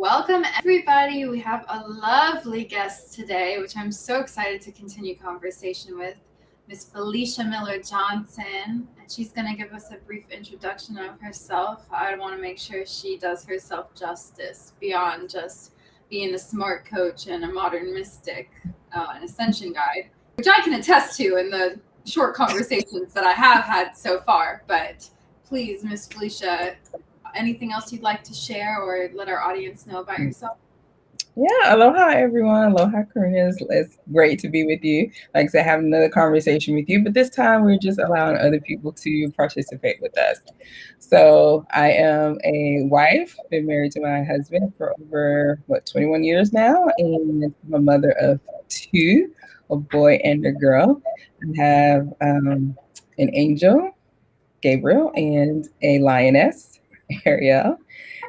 Welcome, everybody. We have a lovely guest today, which I'm so excited to continue conversation with, Miss Felicia Miller Johnson. And she's going to give us a brief introduction of herself. I want to make sure she does herself justice beyond just being a smart coach and a modern mystic, an Ascension guide, which I can attest to in the short conversations that I have had so far. But please, Miss Felicia, anything else you'd like to share or let our audience know about yourself? Yeah, aloha everyone. Aloha, Karina. It's great to be with you. Like I said, having another conversation with you, but this time we're just allowing other people to participate with us. So I am a wife, been married to my husband for over 21 years now, and I'm a mother of two, a boy and a girl. I have an angel, Gabriel, and a lioness, Ariel.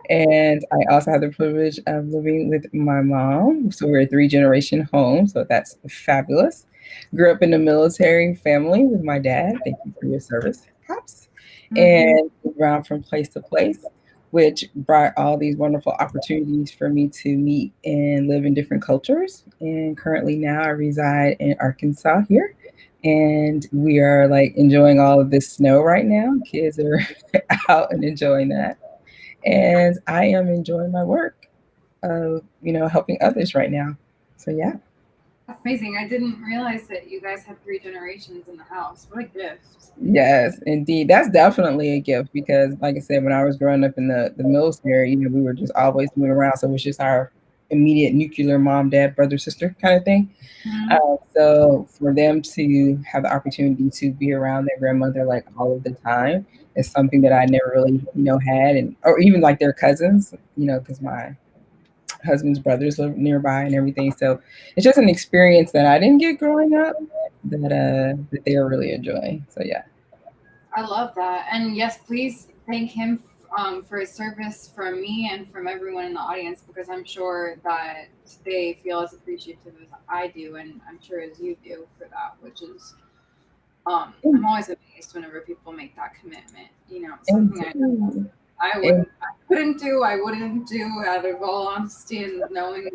And I also have the privilege of living with my mom. So we're a 3-generation home. So that's fabulous. Grew up in a military family with my dad. Thank you for your service, Pops. And moved around from place to place, which brought all these wonderful opportunities for me to meet and live in different cultures. And currently now I reside in Arkansas here. And we are like enjoying all of this snow right now. Kids are out and enjoying that. And I am enjoying my work of, helping others right now. So yeah. That's amazing. I didn't realize that you guys have 3 generations in the house. What a gift. Yes, indeed. That's definitely a gift because like I said, when I was growing up in the military, we were just always moving around. So it was just our immediate nuclear mom, dad, brother, sister kind of thing. So for them to have the opportunity to be around their grandmother like all of the time is something that I never really, had, and or even like their cousins, because my husband's brothers live nearby and everything. So it's just an experience that I didn't get growing up that they are really enjoying. So yeah. I love that. And yes, please thank him for his service from me and from everyone in the audience, because I'm sure that they feel as appreciative as I do, and I'm sure as you do for that, which is I'm always amazed whenever people make that commitment. It's something I wouldn't do out of all honesty, and knowing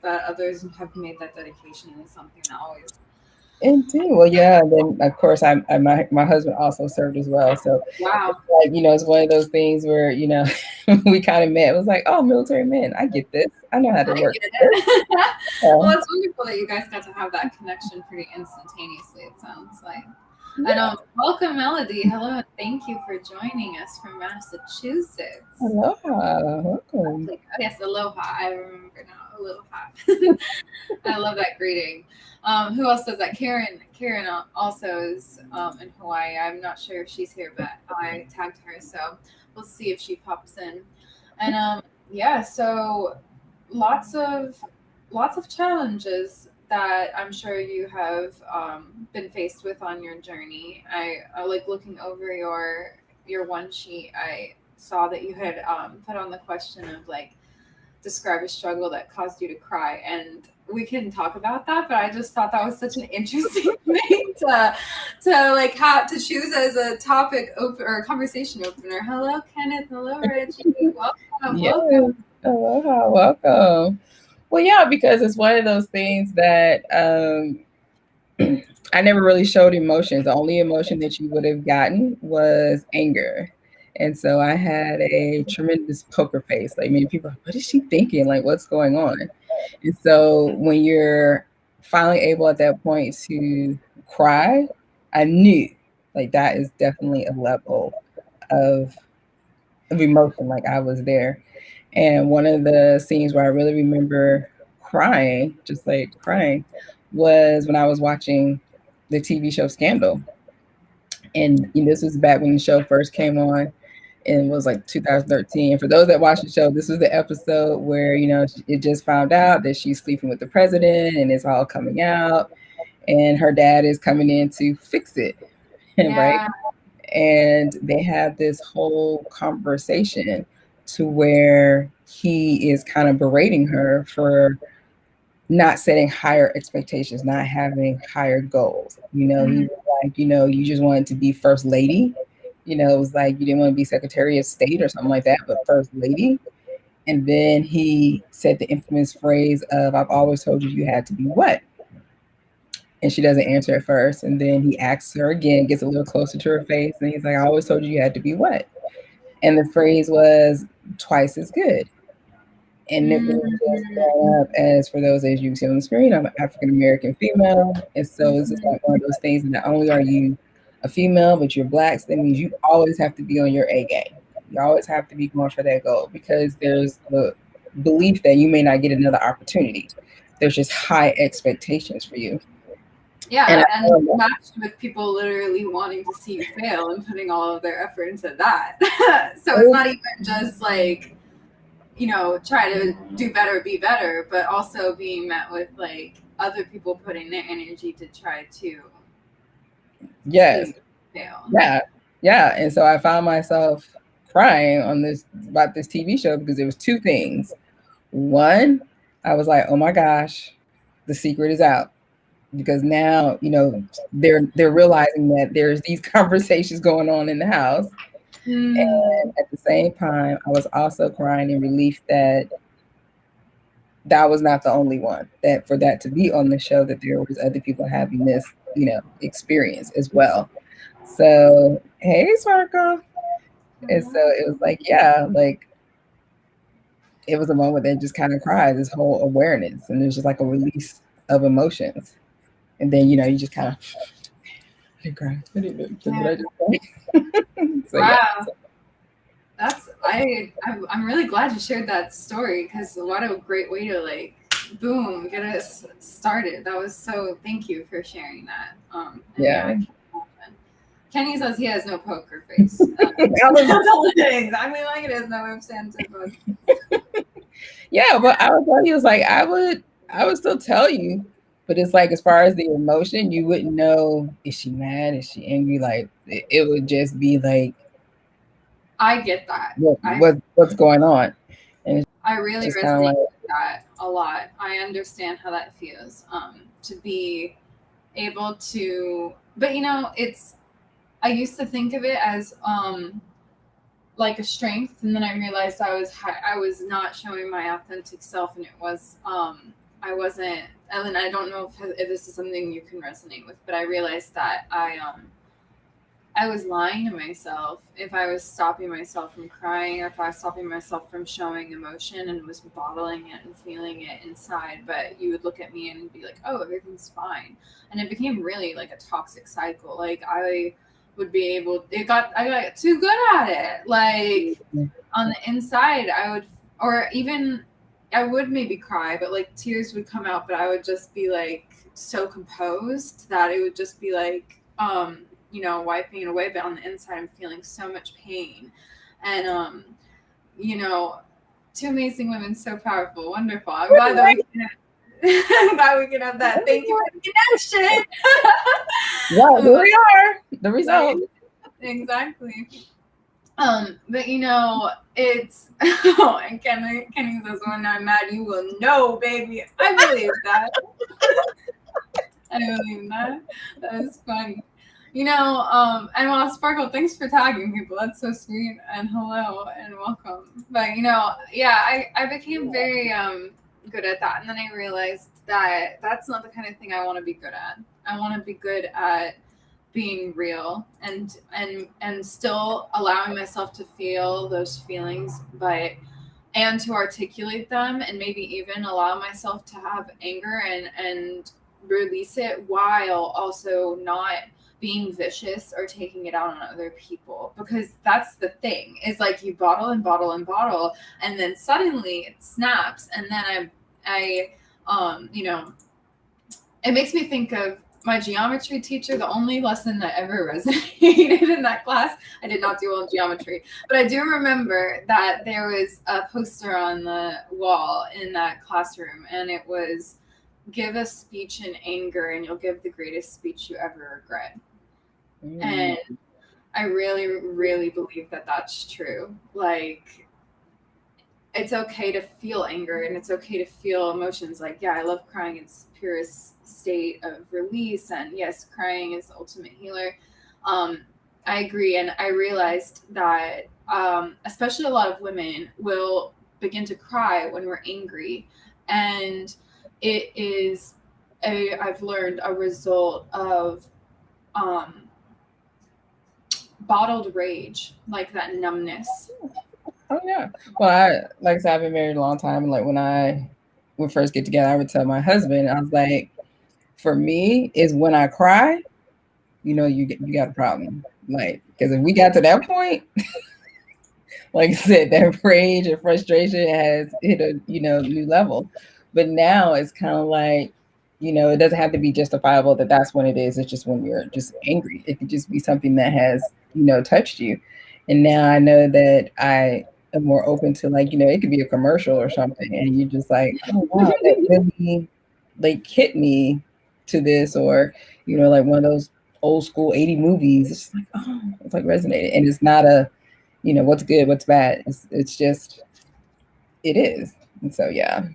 that others have made that dedication is something that always. Indeed. Well, yeah. And then of course, my husband also served as well. So Wow. it's like it's one of those things where we kind of met. It was like, oh, military men, I get this. I know how to work. Well, it's wonderful that you guys got to have that connection pretty instantaneously, it sounds like. And welcome, Melody. Hello, and thank you for joining us from Massachusetts. Aloha. Welcome. Yes, aloha. I remember now. Aloha. I love that greeting. Who else does that? Karen also is in Hawaii. I'm not sure if she's here, but I tagged her, so we'll see if she pops in. And yeah, so lots of challenges that I'm sure you have been faced with on your journey. I like looking over your one sheet. I saw that you had put on the question of like, describe a struggle that caused you to cry, and we can talk about that, but I just thought that was such an interesting thing to like have to choose as a topic or a conversation opener. Hello, Kenneth. Hello, Reggie. Welcome. Yes. Welcome. Aloha. Welcome. Well, yeah, because it's one of those things that I never really showed emotions. The only emotion that you would have gotten was anger. And so I had a tremendous poker face. Like many people, what is she thinking? Like, what's going on? And so when you're finally able at that point to cry, I knew like that is definitely a level of emotion. Like I was there. And one of the scenes where I really remember crying, just like crying, was when I was watching the TV show Scandal. And this was back when the show first came on, and it was like 2013. For those that watched the show, this was the episode where, it just found out that she's sleeping with the president and it's all coming out, and her dad is coming in to fix it. Right. Yeah. And they have this whole conversation to where he is kind of berating her for not setting higher expectations, not having higher goals. He was like, you just wanted to be first lady. It was like you didn't want to be Secretary of State or something like that, but first lady. And then he said the infamous phrase of, I've always told you you had to be what? And she doesn't answer at first. And then he asks her again, gets a little closer to her face. And he's like, I always told you had to be what? And the phrase was twice as good. And it was just growing up as, for those as you can see on the screen, I'm an African American female. And so it's just like one of those things that not only are you a female, but you're Black. So that means you always have to be on your A game. You always have to be going for that goal because there's the belief that you may not get another opportunity. There's just high expectations for you. Yeah, and matched with people literally wanting to see you fail and putting all of their effort into that. So it's not even just like, you know, try to do better, be better, but also being met with like other people putting their energy to try to yes fail. Yeah. And so I found myself crying on this about this TV show because there was two things. One, I was like, oh my gosh, the secret is out. Because now, you know, they're realizing that there's these conversations going on in the house. And at the same time, I was also crying in relief that that was not the only one, that for that to be on the show, that there was other people having this, you know, experience as well. So, hey, Sparkle. And so it was like, yeah, like it was a moment that just kind of cried, this whole awareness. And there's just like a release of emotions. And then, you know, you just kind of, I cry. I didn't know. What I just say. So, wow. Yeah. That's I'm really glad you shared that story because what a great way to like boom get us started. That was so. Thank you for sharing that. Yeah. Kenny says he has no poker face. Exactly like it is. No ifs, Yeah, but I would tell you, it's like I would still tell you, but it's like as far as the emotion, you wouldn't know, is she mad, is she angry? Like it would just be like, I get that. What's going on? And I really resonate with that a lot. I understand how that feels. To be able to, but you know, I used to think of it as like a strength, and then I realized I was not showing my authentic self, and it was I wasn't. Ellen, I don't know if this is something you can resonate with, but I realized that I was lying to myself if I was stopping myself from crying, or if I was stopping myself from showing emotion and was bottling it and feeling it inside. But you would look at me and be like, "Oh, everything's fine," and it became really like a toxic cycle. Like I got too good at it. Like on the inside, I would maybe cry, but like tears would come out, but I would just be like so composed that it would just be like, you know, wiping it away. But on the inside, I'm feeling so much pain. And, you know, two amazing women, so powerful, wonderful. I'm glad that we can have that. Thank you for the connection. Well, here we are. The result. Exactly. But you know, it's and Kenny says, when I'm mad, you will know, baby. I believe that. I believe that. That is funny. You know, and well, Sparkle, thanks for tagging people. That's so sweet. And hello and welcome. But you know, yeah, I became very good at that, and then I realized that that's not the kind of thing I want to be good at. I want to be good at being real and still allowing myself to feel those feelings, and to articulate them, and maybe even allow myself to have anger and release it while also not being vicious or taking it out on other people. Because that's the thing, is like you bottle and bottle and bottle, and then suddenly it snaps. And then I you know, it makes me think of my geometry teacher. The only lesson that ever resonated in that class, I did not do well in geometry, but I do remember that there was a poster on the wall in that classroom, and it was, give a speech in anger and you'll give the greatest speech you ever regret. And I really, really believe that that's true. Like, it's okay to feel anger, and it's okay to feel emotions. Like, yeah, I love crying. It's purest state of release. And yes, crying is the ultimate healer. I agree. And I realized that, especially a lot of women will begin to cry when we're angry. And it is I've learned a result of bottled rage, like that numbness. Oh yeah. Well, like I said, I've been married a long time, and like when I would first get together, I would tell my husband, I was like, for me, is when I cry, you got a problem. Like, because if we got to that point, like I said, that rage and frustration has hit a new level. But now it's kind of like, it doesn't have to be justifiable that that's when it is. It's just when you're just angry. It could just be something that has touched you. And now I know that I am more open to, like, it could be a commercial or something, and you're just like, oh wow, that really like hit me to this, or like one of those old school 80 movies. It's just like, oh, it's like resonated, and it's not a what's good, what's bad. It's just, it is. And so, yeah.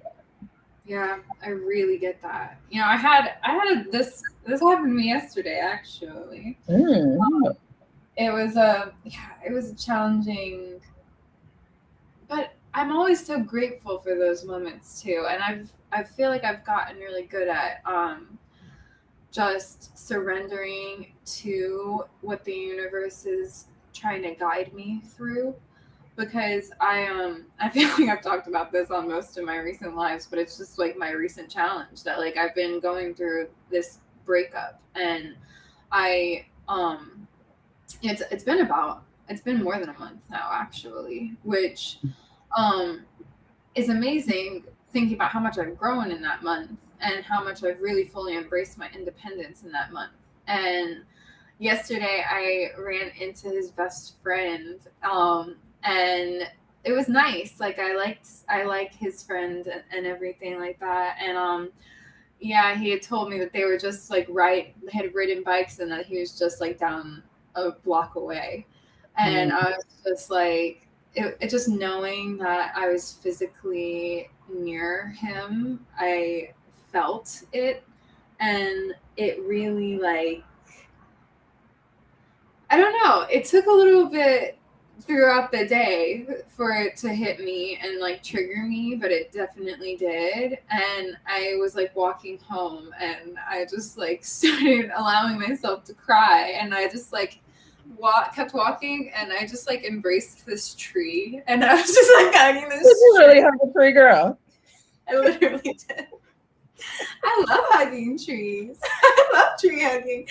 Yeah, I really get that. I had this happened to me yesterday, actually. It was a challenging, but I'm always so grateful for those moments too. And I feel like I've gotten really good at just surrendering to what the universe is trying to guide me through. Because I feel like I've talked about this on most of my recent lives, but it's just like my recent challenge that like I've been going through this breakup, and it's been more than a month now, actually, which is amazing, thinking about how much I've grown in that month and how much I've really fully embraced my independence in that month. And yesterday I ran into his best friend, and it was nice. Like I like his friend and everything like that. And yeah, he had told me that they were just like had ridden bikes, and that he was just like down a block away. And I was just like, it just knowing that I was physically near him, I felt it, and it really, like, I don't know, it took a little bit throughout the day for it to hit me and like trigger me, but it definitely did. And I was like walking home, and I just like started allowing myself to cry, and I just like kept walking, and I just like embraced this tree, and I was just like hugging this tree. You really hug a tree, girl. I literally did. I love hugging trees. I love tree hugging.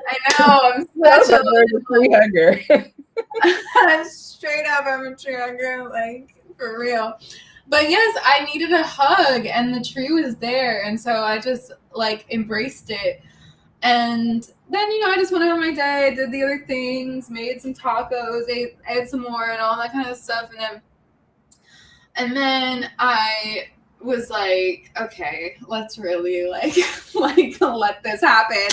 I know, I'm such a tree hugger. Straight up, I'm a tree hugger, like, for real. But yes, I needed a hug, and the tree was there, and so I just like embraced it. And then, I just went on my day, did the other things, made some tacos, ate some more, and all that kind of stuff. And then I was like, okay, let's really like let this happen.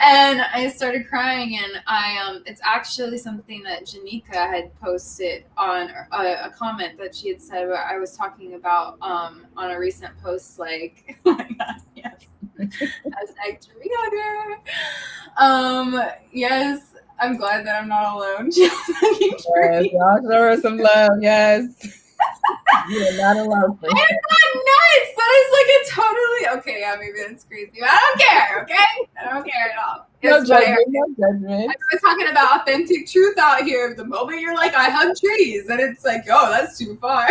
And I started crying, and it's actually something that Janika had posted on a comment that she had said, where I was talking about on a recent post, like, oh my god, yes, tree hugger. Yes, I'm glad that I'm not alone. Yes, y'all show her some love. Yes. You're not alone. I'm not nuts. That is like a totally okay. Yeah, maybe that's crazy. I don't care. Okay, I don't care at all. No judgment. No judgment. I was talking about authentic truth out here. The moment you're like, I hug trees, and it's like, oh, that's too far.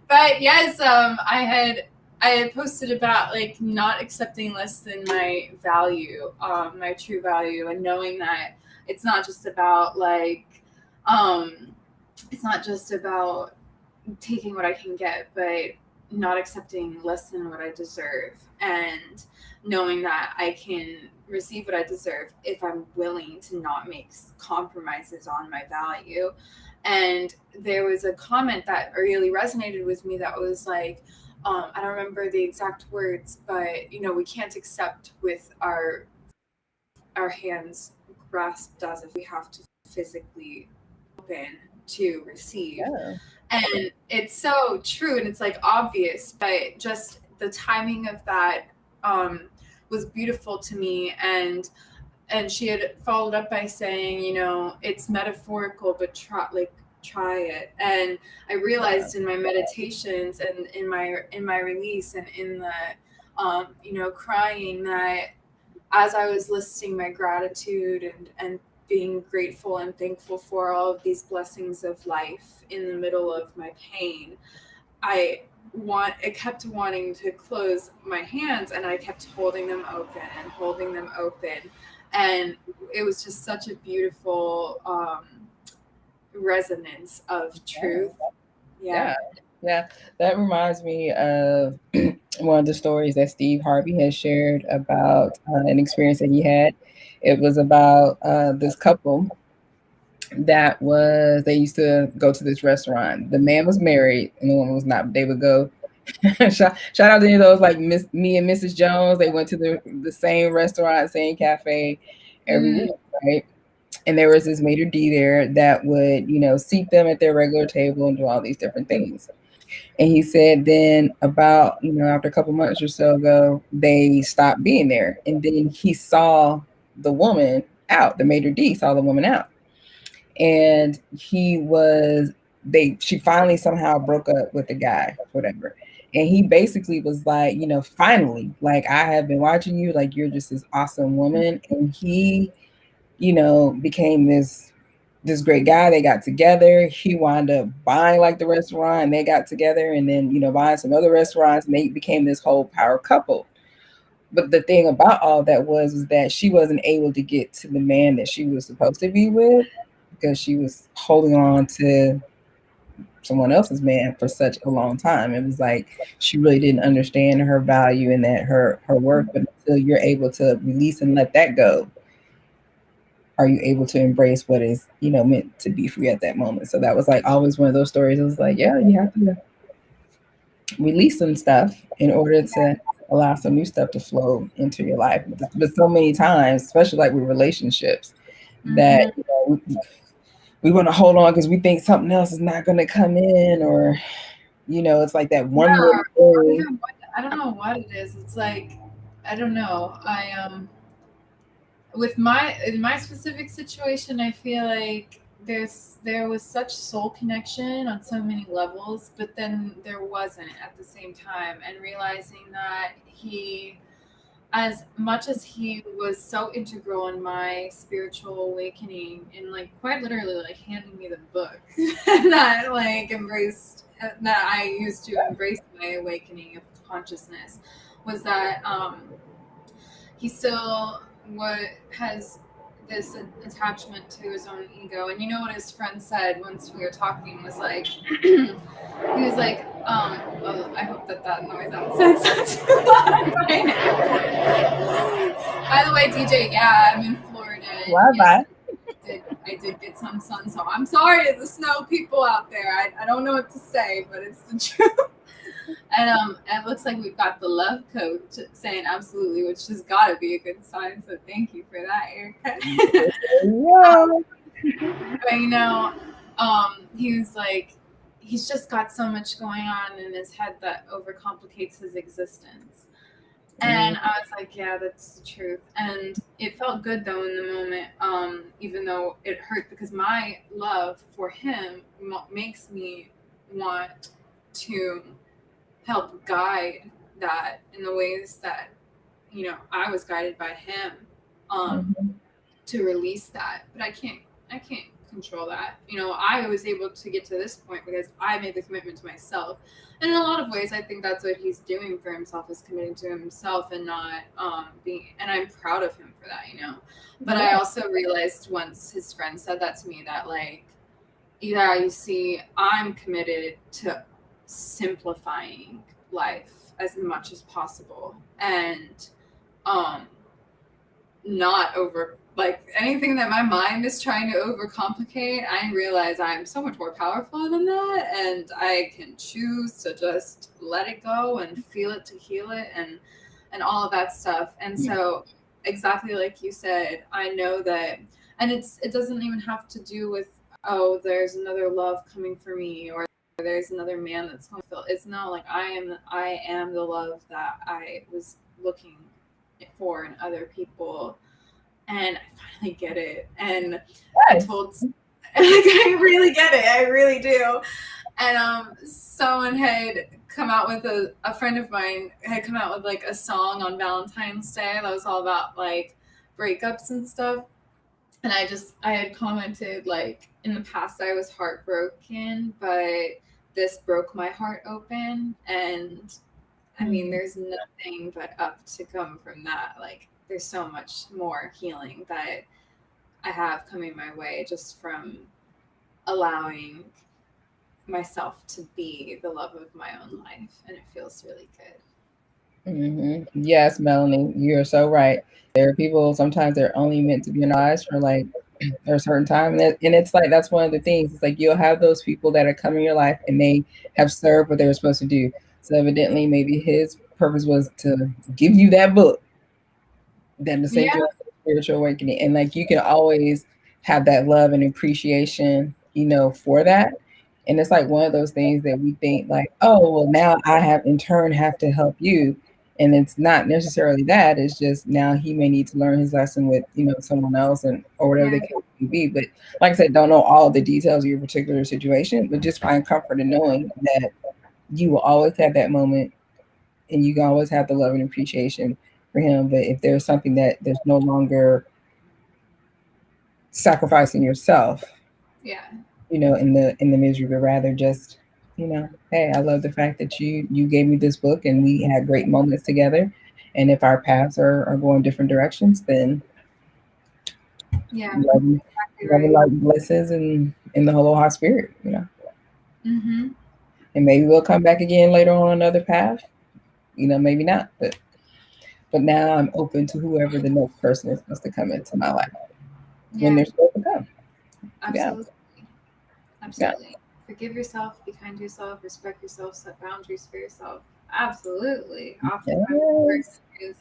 But yes, I had posted about like not accepting less than my value, my true value, and knowing that it's not just about like, it's not just about taking what I can get, but not accepting less than what I deserve, and knowing that I can receive what I deserve if I'm willing to not make compromises on my value. And there was a comment that really resonated with me that was like, I don't remember the exact words, but we can't accept with our hands grasped as if we have to physically open to receive. Yeah. And it's so true, and it's like obvious, but just the timing of that was beautiful to me. And she had followed up by saying, it's metaphorical, but try it. And I realized in my meditations and in my release and in the crying, that as I was listing my gratitude and being grateful and thankful for all of these blessings of life in the middle of my pain, I kept wanting to close my hands, and I kept holding them open and holding them open. And it was just such a beautiful resonance of truth. Yeah. That reminds me of one of the stories that Steve Harvey has shared about an experience that he had. It was about this couple they used to go to this restaurant. The man was married and the woman was not. They would go. shout out to any of those like me and Mrs. Jones. They went to the same restaurant, same cafe every week, right? And there was this maitre d' there that would, seat them at their regular table and do all these different things. And he said then about, after a couple months or so ago, they stopped being there. And then he saw the woman out, the maitre d' saw the woman out. And she finally somehow broke up with the guy, whatever. And he basically was like, finally, like, I have been watching you, like, you're just this awesome woman. And he, became this great guy. They got together. He wound up buying like the restaurant, and they got together, and then, buying some other restaurants, and they became this whole power couple. But the thing about all that was that she wasn't able to get to the man that she was supposed to be with, because she was holding on to someone else's man for such a long time. It was like she really didn't understand her value and that her worth. But until you're able to release and let that go, are you able to embrace what is, meant to be for you at that moment? So that was like always one of those stories. It was like, yeah, you have to release some stuff in order to allow some new stuff to flow into your life. But so many times, especially like with relationships, that we want to hold on because we think something else is not going to come in, or it's like that one little thing. I don't know what it is. It's like, I don't know. In my specific situation, I feel like there was such soul connection on so many levels, but then there wasn't at the same time. And realizing that as much as he was so integral in my spiritual awakening, and like quite literally like handing me the book that I used to embrace my awakening of consciousness, was that he still has this attachment to his own ego. And you know what his friend said once we were talking was like, he was like, oh, I hope that noise outside is not too loud right now. By the way, DJ, yeah, I'm in Florida. Yes, I did get some sun, so I'm sorry to the snow people out there. I don't know what to say, but it's the truth. And it looks like we've got the love coach saying absolutely, which has got to be a good sign. So thank you for that, Erica. But he was like, he's just got so much going on in his head that overcomplicates his existence. And I was like, yeah, that's the truth. And it felt good though in the moment, even though it hurt, because my love for him makes me want to help guide that in the ways that I was guided by him, to release that. But I can't control that. I was able to get to this point because I made the commitment to myself. And in a lot of ways, I think that's what he's doing for himself, is committing to himself and not and I'm proud of him for that, But I also realized once his friend said that to me that, like, yeah, you see, I'm committed to simplifying life as much as possible, and not over, like, anything that my mind is trying to overcomplicate. I realize I'm so much more powerful than that, and I can choose to just let it go and feel it to heal it, and all of that stuff. And so exactly like you said, I know that, and it doesn't even have to do with, oh, there's another love coming for me, or there's another man that's going to feel. It's not like I am the love that I was looking for in other people, and I finally get it. And I told And like, I really get it. I really do. And someone had come out with a friend of mine had come out with like a song on Valentine's Day that was all about like breakups and stuff. And I had commented like in the past I was heartbroken, but this broke my heart open. And I mean, there's nothing but up to come from that. Like, there's so much more healing that I have coming my way just from allowing myself to be the love of my own life. And it feels really good. Mm-hmm. Yes, Melanie, you're so right. There are people, sometimes they're only meant to be in our lives for like a certain time. And it's like, that's one of the things. It's like you'll have those people that are coming in your life and they have served what they were supposed to do. So evidently, maybe his purpose was to give you that book, then to send you a spiritual awakening. And like you can always have that love and appreciation, for that. And it's like one of those things that we think like, oh, well, now I have in turn have to help you. And it's not necessarily that. It's just now he may need to learn his lesson with, someone else and or whatever the case may be. But like I said, don't know all the details of your particular situation, but just find comfort in knowing that you will always have that moment and you can always have the love and appreciation for him. But if there's something that there's no longer sacrificing yourself, in the misery, but rather just, hey, I love the fact that you gave me this book and we had great moments together. And if our paths are going different directions, then love you, exactly love like blessings and in the whole hot spirit, Mm-hmm. And maybe we'll come back again later on another path, maybe not, but now I'm open to whoever the next person is supposed to come into my life when they're supposed to come. Absolutely. Absolutely. Forgive yourself, be kind to yourself, respect yourself, set boundaries for yourself. Absolutely. Often the person who's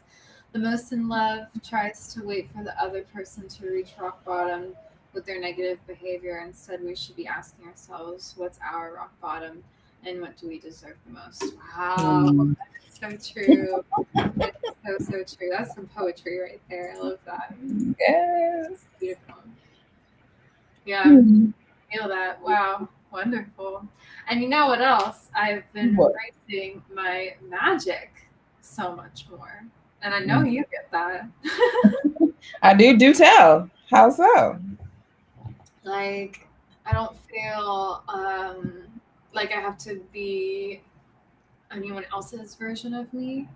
the most in love tries to wait for the other person to reach rock bottom with their negative behavior. Instead, we should be asking ourselves, what's our rock bottom and what do we deserve the most? Wow. That's so true. It's so true. That's some poetry right there. I love that. Yes. Beautiful. Yeah. Feel that. Wow. Wonderful. And you know what else? I've been embracing my magic so much more. And I know you get that. I do tell. How so? Like, I don't feel like I have to be anyone else's version of me,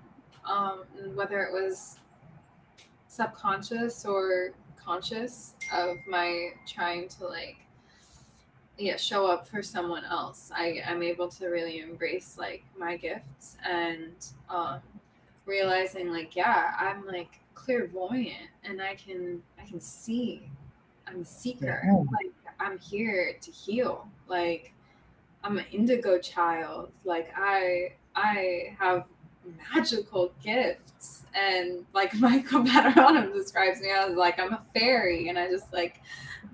whether it was subconscious or conscious of my trying to like show up for someone else. I'm able to really embrace like my gifts and realizing like I'm like clairvoyant and I can see. I'm a seeker. Like I'm here to heal. Like I'm an indigo child. Like I have magical gifts, and like Michael Pateranum describes me as like I'm a fairy, and I just like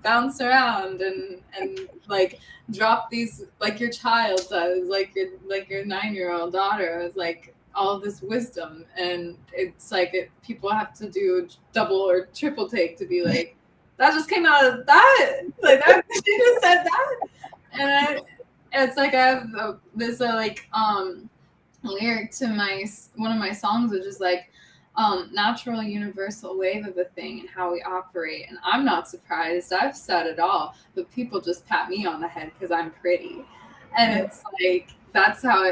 bounce around and like drop these like your child does, like your 9-year-old daughter is like all this wisdom, and it's like people have to do double or triple take to be like that just came out of that, like that she just said that, and it's like I have this like lyric to one of my songs, which is like natural universal wave of a thing and how we operate. And I'm not surprised. I've said it all, but people just pat me on the head because I'm pretty. And it's like that's how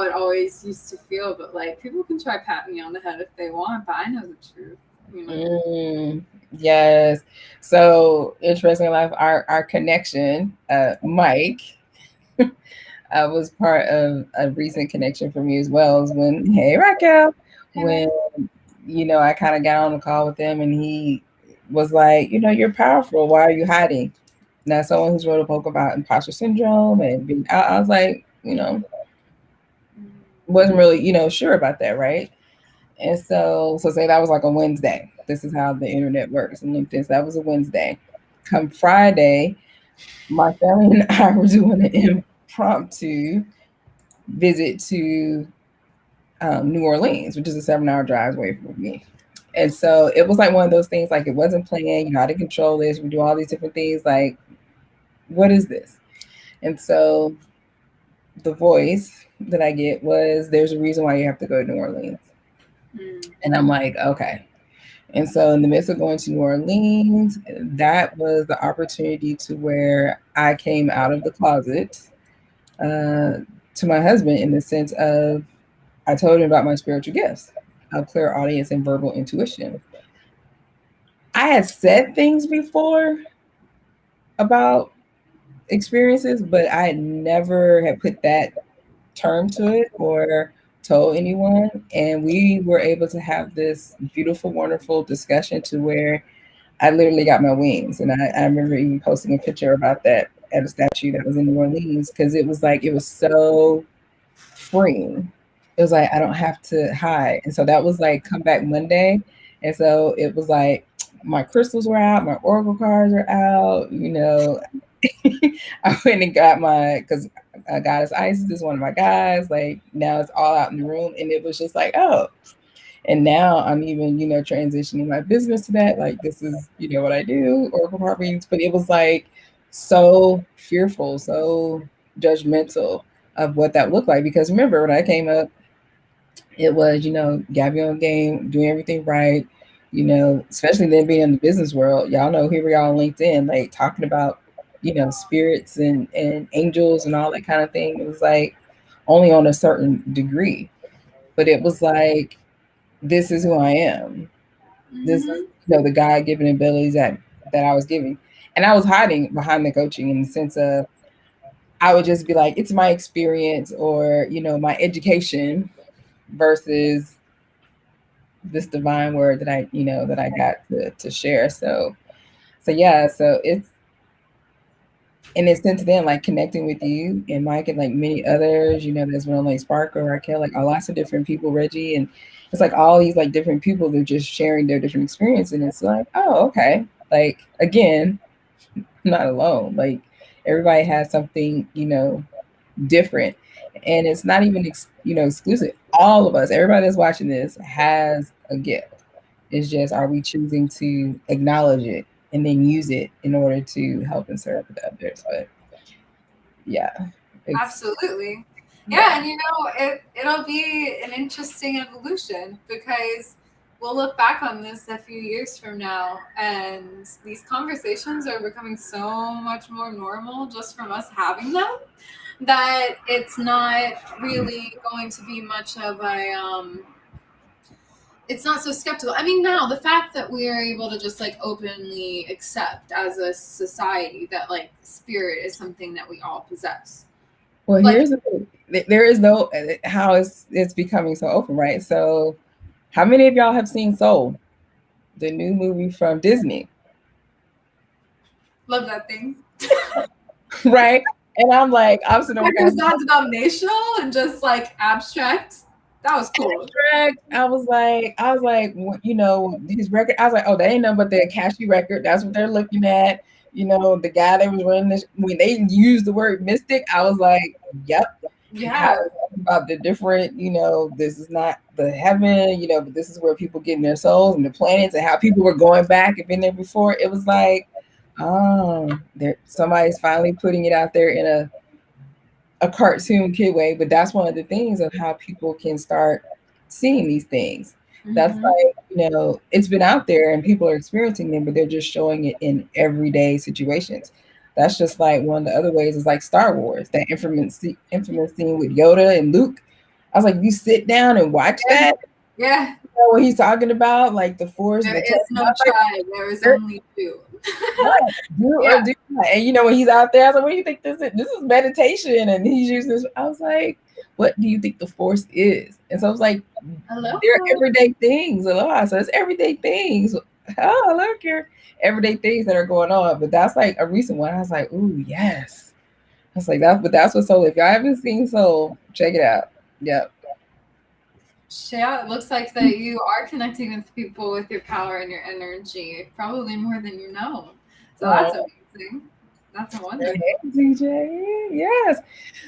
it always used to feel. But like people can try pat me on the head if they want, but I know the truth. Yes. So interesting life. Our connection, Mike. Was part of a recent connection for me as well. As when, hey Raquel, when I kind of got on the call with him and he was like, you're powerful. Why are you hiding? Now, someone who's wrote a book about imposter syndrome and being, I was like, wasn't really, sure about that, right? And so say that was like a Wednesday. This is how the internet works and LinkedIn. So that was a Wednesday. Come Friday, my family and I were doing an impromptu visit to New Orleans, which is a 7-hour drive away from me. And so it was like one of those things, like it wasn't planned, how to control this. We do all these different things. Like what is this? And so the voice that I get was, there's a reason why you have to go to New Orleans. And I'm like, okay. And so in the midst of going to New Orleans, that was the opportunity to where I came out of the closet to my husband, in the sense of, I told him about my spiritual gifts of clairaudience and verbal intuition. I had said things before about experiences, but I had never had put that term to it or told anyone. And we were able to have this beautiful, wonderful discussion to where I literally got my wings. And I remember even posting a picture about that at a statue that was in New Orleans, because it was like, it was so freeing. It was like, I don't have to hide. And so that was like Comeback Monday. And so it was like, my crystals were out, my oracle cards are out, you know. I went and got because Goddess Isis is one of my guys. Like, now it's all out in the room. And it was just like, oh. And now I'm even, you know, transitioning my business to that. Like, this is, you know, what I do, oracle card readings. But it was like so fearful, so judgmental of what that looked like. Because remember, when I came up, it was, you know, Gabby on game, doing everything right, you know, especially then being in the business world. Y'all know, here we are on LinkedIn, like talking about, you know, spirits and angels and all that kind of thing. It was like only on a certain degree, but it was like, this is who I am. This is, you know, the God given abilities that I was giving. And I was hiding behind the coaching, in the sense of, I would just be like, it's my experience, or, you know, my education, versus this divine word that I, you know, that I got to share. So yeah, so it's, and it's since then, like connecting with you and Mike and like many others, you know, there's one like Spark or Raquel, like lots of different people, Reggie, and it's like all these like different people, they're just sharing their different experience. And it's like, oh, okay. Like, again, I'm not alone. Like, everybody has something, you know, different. And it's not even, you know, exclusive. All of us, everybody that's watching this has a gift. It's just, are we choosing to acknowledge it and then use it in order to help and serve others? But yeah, absolutely. Yeah, and you know, it'll be an interesting evolution, because we'll look back on this a few years from now, and these conversations are becoming so much more normal just from us having them, that it's not really going to be much of a it's not so skeptical. I mean, now the fact that we are able to just like openly accept as a society that like spirit is something that we all possess. well, Like, here's the thing. There is no, how it's becoming so open, right? So how many of y'all have seen Soul, the new movie from Disney? love that thing. Right? And I'm like, I'm sitting over It was not denominational and just like abstract. That was cool. I was like, you know, these records. I was like, oh, they ain't nothing but their cashew record. That's what they're looking at. You know, the guy that was running this, when they used the word mystic, I was like, yep. Yeah. About the different, you know, this is not the heaven, you know, but this is where people getting their souls, and the planets, and how people were going back and been there before. It was like, oh, there, somebody's finally putting it out there in a cartoon kid way. But that's one of the things of how people can start seeing these things. That's like, you know, it's been out there and people are experiencing them, but they're just showing it in everyday situations. That's just like one of the other ways is like Star Wars, that infamous scene with Yoda and Luke. I was like, you sit down and watch that. Yeah. You know what he's talking about, like the Force. There is no tribe. There is only two. Do or do not. And you know, when he's out there, I was like, what do you think this is? This is meditation. And he's using this. I was like, what do you think the Force is? And so I was like, they're everyday things. Aloha. So it's everyday things. Oh, hello, Karen. Everyday things that are going on. But that's like a recent one. I was like, ooh, yes. I was like, that's what Soul. If y'all haven't seen Soul, check it out. Yep. Yeah, it looks like that you are connecting with people with your power and your energy, probably more than you know. So that's amazing. That's a wonder. Hey, DJ. Yes.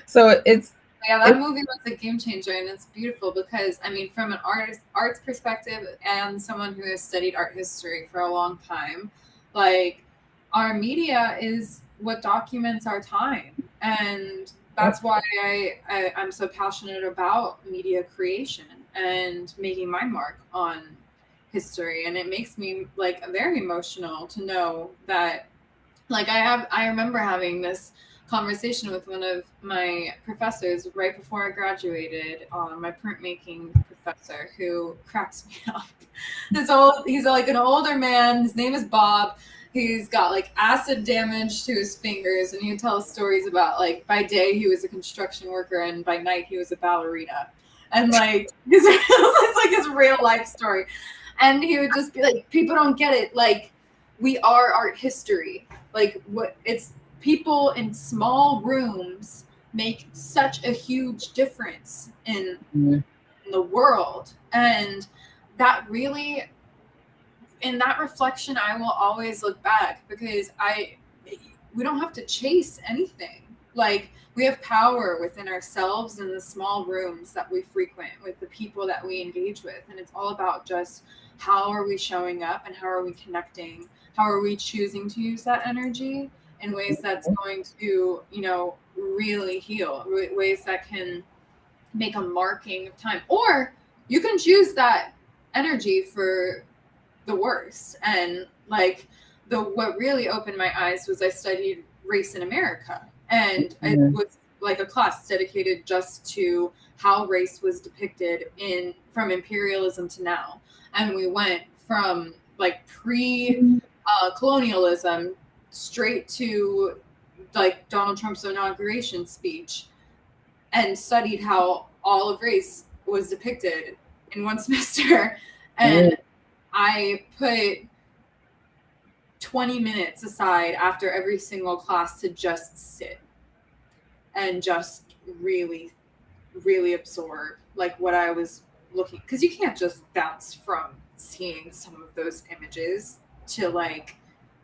So it's, yeah, that movie was a game changer, and it's beautiful because, I mean, from an arts perspective and someone who has studied art history for a long time, like, our media is what documents our time. And that's why I'm so passionate about media creation and making my mark on history. And it makes me like very emotional to know that, like, I remember having this conversation with one of my professors right before I graduated, my printmaking professor, who cracks me up. He's like an older man. His name is Bob. He's got like acid damage to his fingers, and he tells stories about, like, by day he was a construction worker and by night he was a ballerina, and like it's like his real life story. And he would just be like, people don't get it, like, we are art history. Like, what it's people in small rooms make such a huge difference in the world. And that really, in that reflection, I will always look back, because we don't have to chase anything. Like, we have power within ourselves in the small rooms that we frequent with the people that we engage with. And it's all about just how are we showing up and how are we connecting? How are we choosing to use that energy in ways that's going to, really heal, ways that can make a marking of time? Or you can choose that energy for the worst. And like, what really opened my eyes was I studied race in America, and it was like a class dedicated just to how race was depicted from imperialism to now. And we went from like colonialism straight to like Donald Trump's inauguration speech, and studied how all of race was depicted in one semester. And I put 20 minutes aside after every single class to just sit and just really, really absorb like what I was looking, because you can't just bounce from seeing some of those images to like,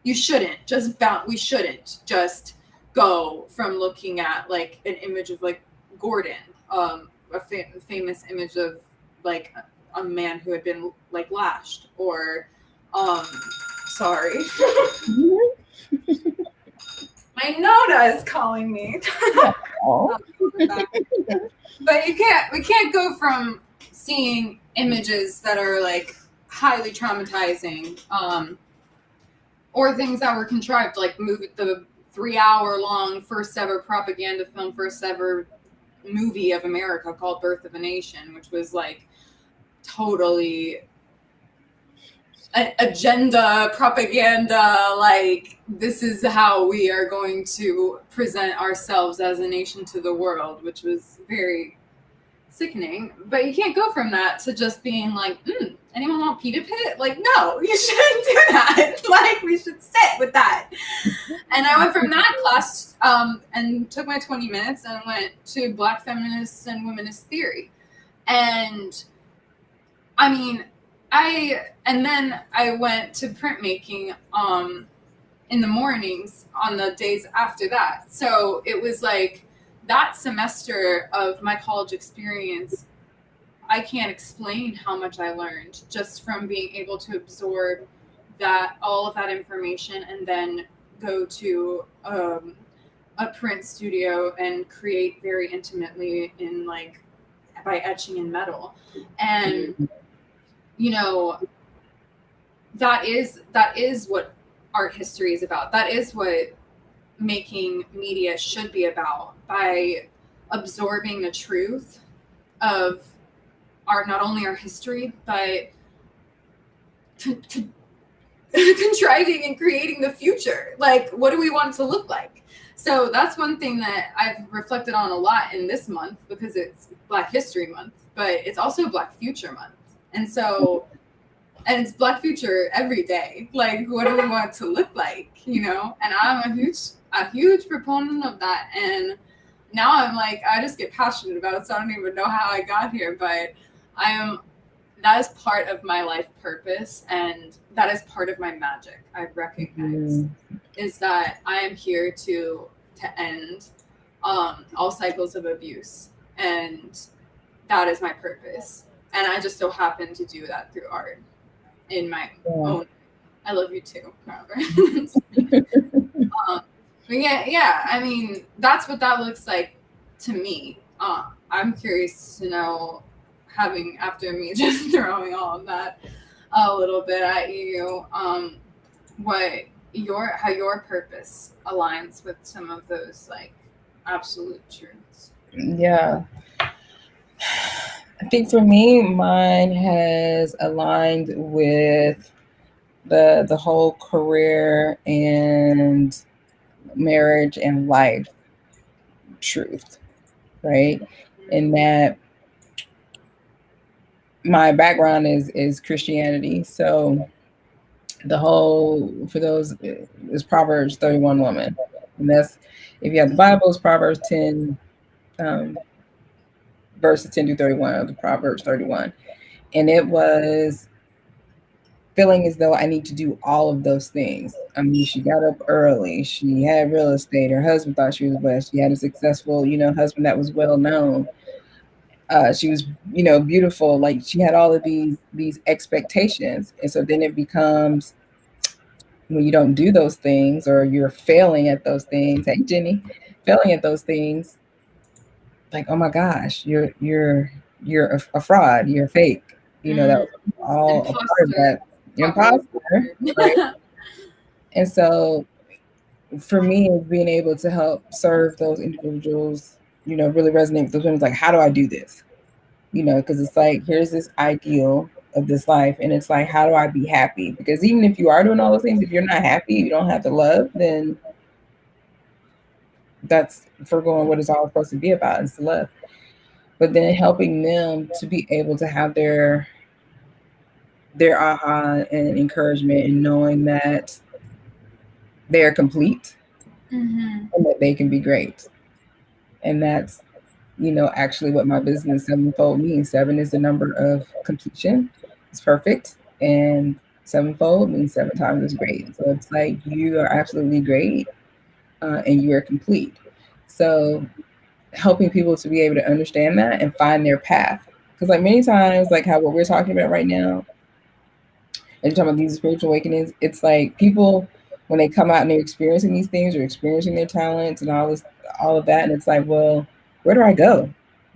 we shouldn't just go from looking at like an image of like Gordon, a famous image of like a man who had been like lashed, or sorry. My Noda is calling me. But we can't go from seeing images that are like highly traumatizing, or things that were contrived, like the 3-hour-long first ever propaganda film, first ever movie of America called Birth of a Nation, which was like totally agenda propaganda, like, this is how we are going to present ourselves as a nation to the world, which was very sickening. But you can't go from that to just being like, anyone want pita pit? Like, no, you shouldn't do that. Like, we should sit with that. And I went from that class and took my 20 minutes and went to Black feminists and womanist theory. And I mean, and then I went to printmaking in the mornings on the days after that. So it was like that semester of my college experience, I can't explain how much I learned just from being able to absorb all of that information, and then go to a print studio and create very intimately in like by etching in metal. And that is what art history is about. That is what making media should be about, by absorbing the truth of not only our history, but contriving and creating the future. Like, what do we want it to look like? So that's one thing that I've reflected on a lot in this month, because it's Black History Month, but it's also Black Future Month. And so, and it's Black Future every day. Like, what do we want it to look like, And I'm a huge proponent of that. And now I'm like, I just get passionate about it, so I don't even know how I got here, but that is part of my life purpose, and that is part of my magic. I recognize is that I am here to end all cycles of abuse, and that is my purpose. And I just so happen to do that through art in my own. I love you too, however. yeah. I mean, that's what that looks like to me. I'm curious to know, having after me just throwing all of that a little bit at you, what how your purpose aligns with some of those like absolute truths. Yeah. I think for me, mine has aligned with the whole career and marriage and life truth, right? In that my background is Christianity, so the whole for those is Proverbs 31 woman, and that's if you have the Bible, it's Proverbs 10, um, verses 10 to 31 of the Proverbs 31, and it was feeling as though I need to do all of those things. I mean, she got up early. She had real estate. Her husband thought she was blessed. She had a successful, husband that was well known. She was, beautiful. Like she had all of these expectations, and so then it becomes when you don't do those things or you're failing at those things. Hey, Jenny, failing at those things. Like, oh my gosh, you're a fraud. You're fake. That was all a part of Imposter. that imposter, right? And so for me, it's being able to help serve those individuals, really resonate with those women. Like, how do I do this? Because it's like, here's this ideal of this life. And it's like, how do I be happy? Because even if you are doing all those things, if you're not happy, you don't have the love, then that's forgoing what it's all supposed to be about, is love. But then helping them to be able to have their aha and encouragement and knowing that they are complete and that they can be great. And that's, actually what my business Sevenfold means. Seven is the number of completion. It's perfect. And sevenfold means seven times as great. So it's like you are absolutely great, and you are complete. So helping people to be able to understand that and find their path. Because like many times, like how what we're talking about right now, and you're talking about these spiritual awakenings, it's like people when they come out and they're experiencing these things or experiencing their talents and all of that, and it's like, well, where do I go?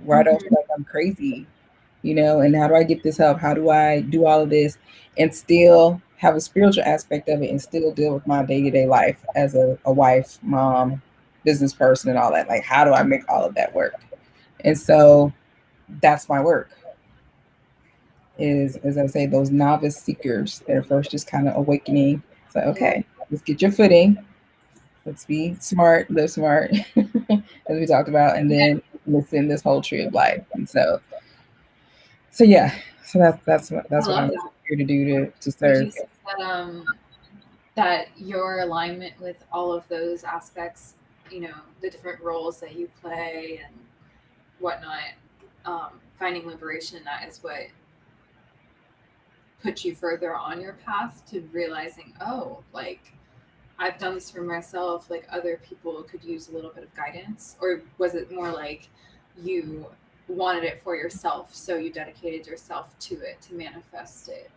Where I don't feel like I'm crazy, and how do I get this help? How do I do all of this and still have a spiritual aspect of it and still deal with my day-to-day life as a wife, mom, business person, and all that? Like, how do I make all of that work? And so that's my work. Is, as I say, those novice seekers that are first just kind of awakening. So, okay, let's get your footing. Let's be smart, live smart, as we talked about, and then listen this whole tree of life. And so yeah, so that's what I'm here to do to Would serve. you say that your alignment with all of those aspects, the different roles that you play and whatnot, finding liberation in that is what put you further on your path to realizing, oh, like I've done this for myself, like other people could use a little bit of guidance? Or was it more like you wanted it for yourself, so you dedicated yourself to it to manifest it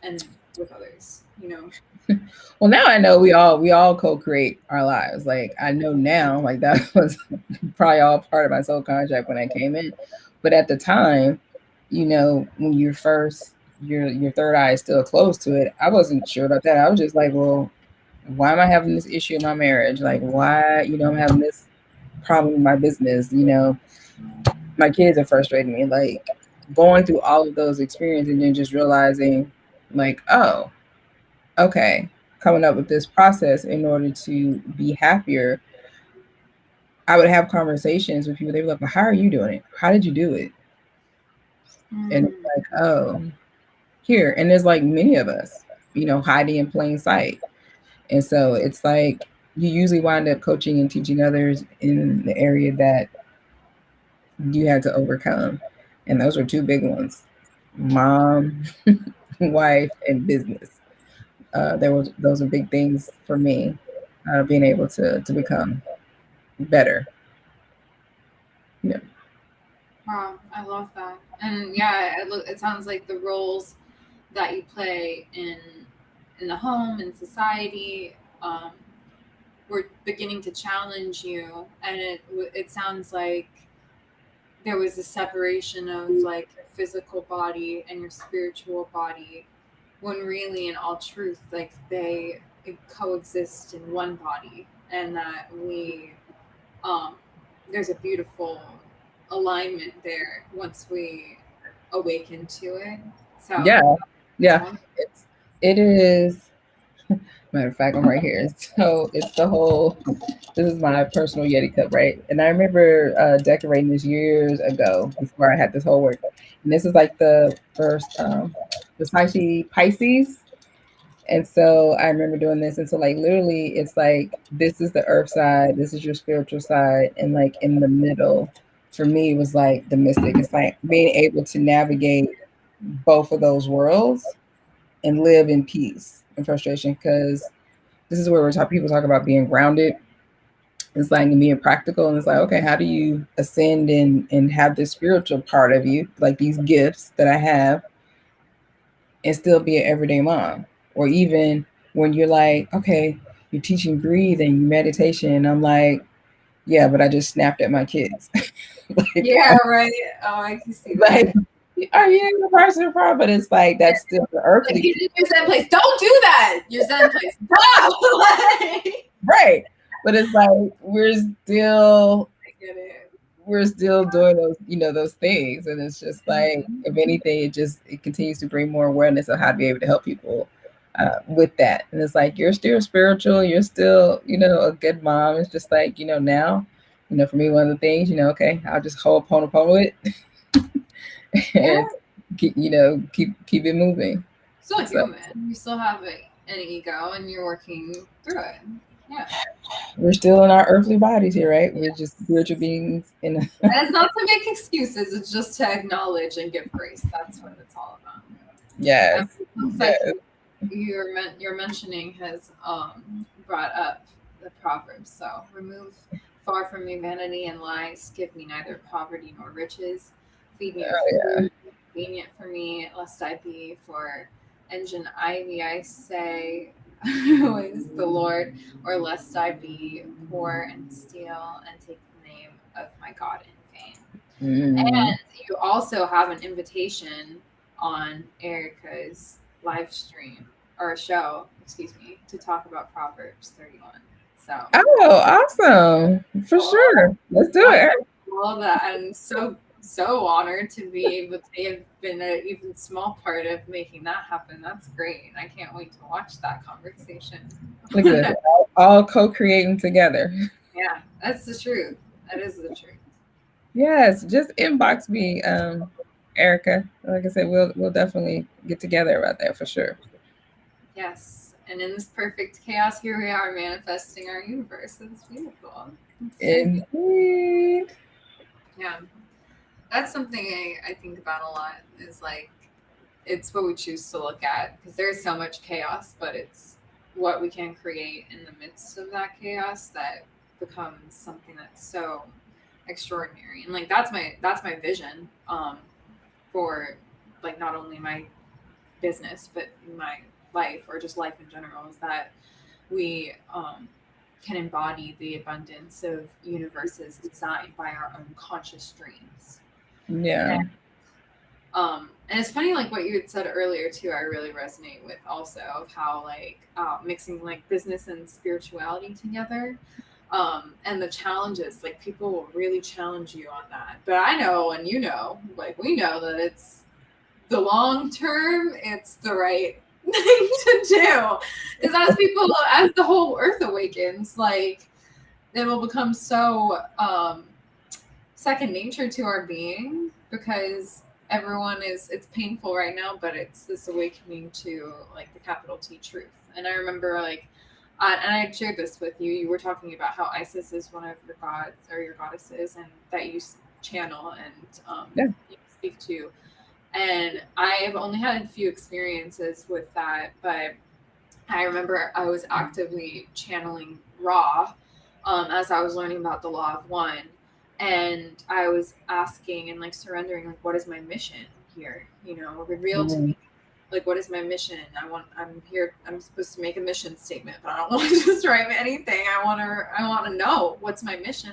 and with others, Well, now I know we all co-create our lives. Like I know now, like that was probably all part of my soul contract when I came in. But at the time, when you're first, your third eye is still closed to it. I wasn't sure about that. I was just like, well, why am I having this issue in my marriage? Like, why, I'm having this problem in my business? My kids are frustrating me. Like, going through all of those experiences and then just realizing, like, oh, okay, coming up with this process in order to be happier. I would have conversations with people. They were like, well, how are you doing it? How did you do it? And it's like, oh, here. And there's like many of us, hiding in plain sight. And so it's like you usually wind up coaching and teaching others in the area that you had to overcome. And those were two big ones: mom, wife, and business. Those are big things for me, being able to become better. Yeah. Wow, I love that. And yeah, it sounds like the roles that you play in the home, in society, were beginning to challenge you, and it sounds like there was a separation of like your physical body and your spiritual body, when really in all truth like they coexist in one body, and that we there's a beautiful alignment there once we awaken to it. So Yeah. it's Yeah. one. It is. Matter of fact, I'm right here. So it's the whole. This is my personal Yeti cup, right? And I remember decorating this years ago before I had this whole work. And this is like the first, the Sashi Pisces. And so I remember doing this. And so, like, literally, it's like this is the earth side, this is your spiritual side. And like in the middle, for me, it was like the mystic. It's like being able to navigate both of those worlds and live in peace and frustration. Because this is where people talk about being grounded. It's like being practical, and it's like, okay, how do you ascend and have this spiritual part of you, like these gifts that I have, and still be an everyday mom? Or even when you're like, okay, you're teaching breathing, meditation, and I'm like, yeah, but I just snapped at my kids. like, Yeah, right. Oh, I can see that. like, are you the person problem? But it's like that's still the Like, earthly, you did your Zen place. Don't do that. Your Zen place. Wow. Like, right? But it's like I get it. we're still doing those, those things. And it's just like, Mhm. if anything, it continues to bring more awareness of how to be able to help people with that. And it's like, you're still spiritual, you're still, a good mom. It's just like, now, for me, one of the things, okay, I'll just hold Ponopono it Yeah. and keep it moving. Still So human. You still have an ego, and you're working through it. Yeah. we're still in our earthly bodies here, right? We're just spiritual beings in a And it's not to make excuses. It's just to acknowledge and give grace. That's what it's all about. yes. And it looks like Yes. your mentioning has brought up the Proverbs. So remove far from me vanity and lies. Give me neither poverty nor riches. Feed me with Oh, yeah. food convenient for me, lest I be for engine ivy. I say, who is the Lord, or lest I be poor and steal and take the name of my God in vain. Mm. And you also have an invitation on Erica's live stream or show, excuse me, to talk about Proverbs 31. So Oh, awesome. For sure. Let's do I it. love that. I'm so honored to be able to have been an even small part of making that happen. That's great. I can't wait to watch that conversation. Look at this. All co-creating together. Yeah, that's the truth. That is the truth. Yes, just inbox me, Erica. Like I said, we'll definitely get together about that for sure. Yes. And in this perfect chaos, here we are manifesting our universe. It's beautiful. It's very beautiful. Indeed. Yeah. That's something I think about a lot is like, it's what we choose to look at, because there's so much chaos, but it's what we can create in the midst of that chaos that becomes something that's so extraordinary. And like that's my vision for like not only my business but my life, or just life in general, is that we can embody the abundance of universes designed by our own conscious dreams. Yeah. And it's funny, like what you had said earlier too, I really resonate with also, of how like mixing like business and spirituality together. And the challenges, like people will really challenge you on that. But I know, and like we know that it's the long term, it's the right thing to do. Because as the whole earth awakens, like it will become so second nature to our being, because it's painful right now, but it's this awakening to like the capital T truth. And I remember like and I shared this with you. You were talking about how Isis is one of your gods or your goddesses, and that you channel and Yeah. you speak to. And I've only had a few experiences with that, but I remember I was actively channeling Ra as I was learning about the law of one. And I was asking and like surrendering, like, what is my mission here? Reveal to Mm. me like, what is my mission? I'm here, I'm supposed to make a mission statement, but I don't want to just write anything. I want to know what's my mission.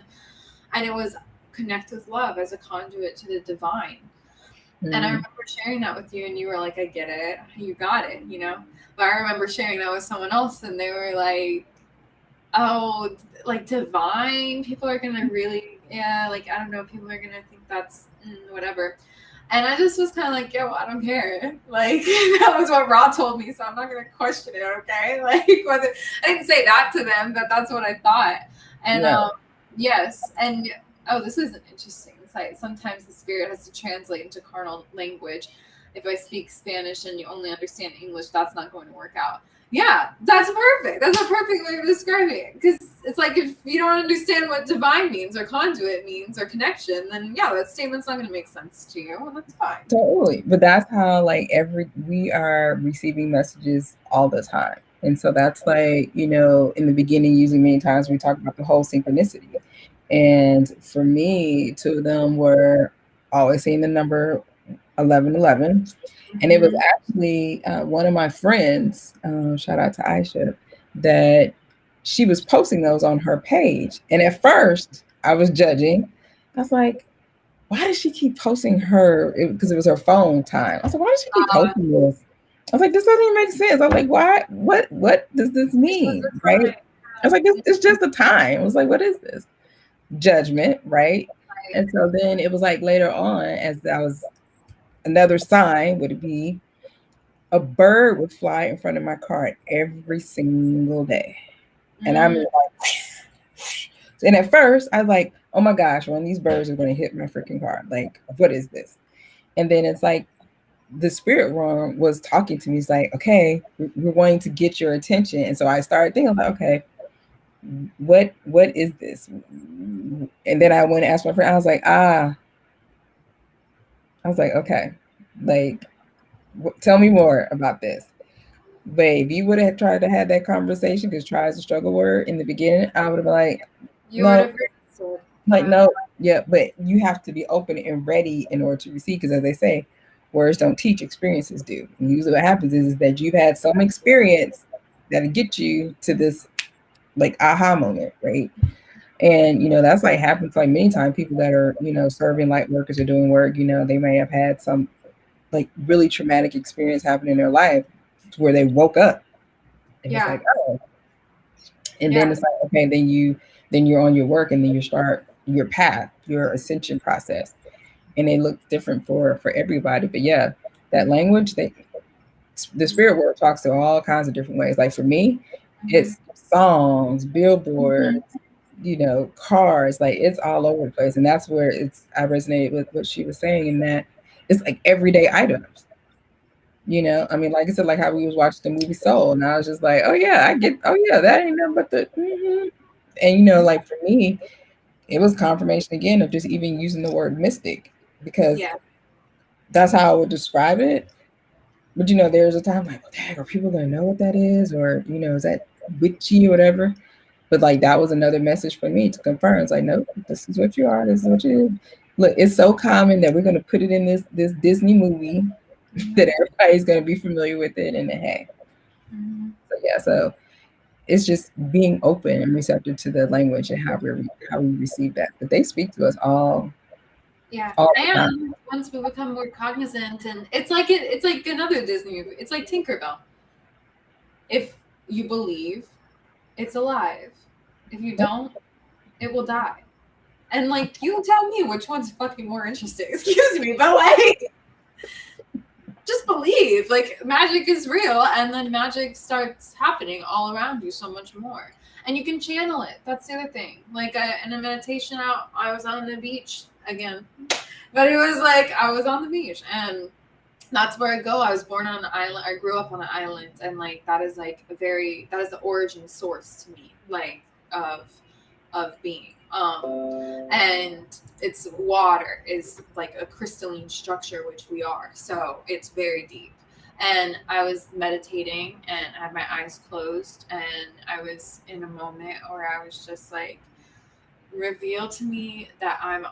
And it was connect with love as a conduit to the divine. And I remember sharing that with you, and you were like, I get it. You got it, you know? But I remember sharing that with someone else, and they were like, oh, like divine? People are going to really, yeah, like, I don't know, people are going to think that's whatever. And I just was kind of like, yo, I don't care. Like, that was what Ra told me, so I'm not going to question it, okay? Like, whether I didn't say that to them, but that's what I thought. And yes, and this is an interesting insight. Sometimes the spirit has to translate into carnal language. If I speak Spanish and you only understand English, that's not going to work out. Yeah, that's perfect. That's a perfect way of describing it. Because it's like, if you don't understand what divine means or conduit means or connection, then yeah, that statement's not going to make sense to you, and that's fine. Totally. But that's how, like, we are receiving messages all the time. And so that's like, you know, in the beginning, using many times, we talk about the whole synchronicity. And for me, two of them were always seeing the number 1111. And it was actually one of my friends, shout out to Aisha, that she was posting those on her page. And at first, I was judging. I was like, why does she keep posting her? Because it was her phone time. I was like, why does she keep posting this? I was like, this doesn't even make sense. I was like, why? What does this mean? Right? I was like, it's just a time. I was like, what is this? Judgment, right? And so then it was like later on, as I was, another sign would be a bird would fly in front of my car every single day. And I'm like, and at first I was like, oh my gosh, one of these birds is going to hit my freaking car. Like, what is this? And then it's like the spirit realm was talking to me. It's like, okay, we're going to get your attention. And so I started thinking, like, okay, what is this? And then I went and asked my friend. I was like, okay, like, tell me more about this. But if you would have tried to have that conversation, because try is a struggle word in the beginning, I would have been like, no, like, no, yeah, but you have to be open and ready in order to receive. Because as they say, words don't teach, experiences do. And usually what happens is that you've had some experience that'll get you to this like aha moment, right? And you know, that's like happens like many times. People that are, you know, serving light workers or doing work, you know, they may have had some like really traumatic experience happen in their life where they woke up and it's like, oh, and then it's like, okay, then you're on your work, and then you start your path, your ascension process, and it looks different for everybody. But yeah, that language, the spirit world talks to all kinds of different ways. Like for me, it's songs, billboards, you know, cars, like it's all over the place. And that's where I resonated with what she was saying, in that it's like everyday items. You know, I mean, like I said, like how we was watching the movie Soul, and I was just like, oh yeah, that ain't nothing but the And you know, like for me, it was confirmation again of just even using the word mystic, because that's how I would describe it. But you know, there's a time like, well, dang, are people gonna know what that is? Or, you know, is that witchy or whatever? But like that was another message for me to confirm. It's like, nope, this is what you are, this is what you do. Look, it's so common that we're gonna put it in this Disney movie that everybody's gonna be familiar with it, and then hey. So yeah, so it's just being open and receptive to the language and how we receive that. But they speak to us all. Yeah, and once we become more cognizant, and it's like another Disney movie. It's like Tinkerbell. If you believe, it's alive. If you don't, it will die. And like, you tell me which one's fucking more interesting. Excuse me, but like, just believe. Like, magic is real, and then magic starts happening all around you so much more. And you can channel it. That's the other thing. Like, in a meditation I was on the beach again. But it was like, I was on the beach, and that's where I go. I was born on an island. I grew up on an island, and like, that is the origin source to me, like, of being. And it's water is like a crystalline structure, which we are. So it's very deep. And I was meditating and I had my eyes closed, and I was in a moment where I was just like, reveal to me that I am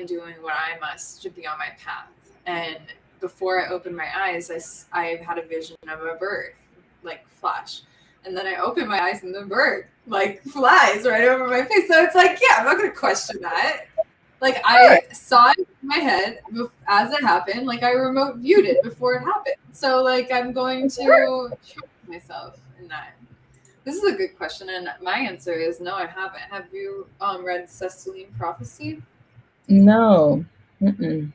doing what I must to be on my path. And before I opened my eyes, I had a vision of a bird, like flash. And then I open my eyes and the bird like flies right over my face. So it's like, yeah, I'm not going to question that. Like I saw it in my head as it happened. Like I remote viewed it before it happened. So like I'm going to trust myself in that. This is a good question, and my answer is no, I haven't. Have you read Ceciline Prophecy? No. Mm-mm.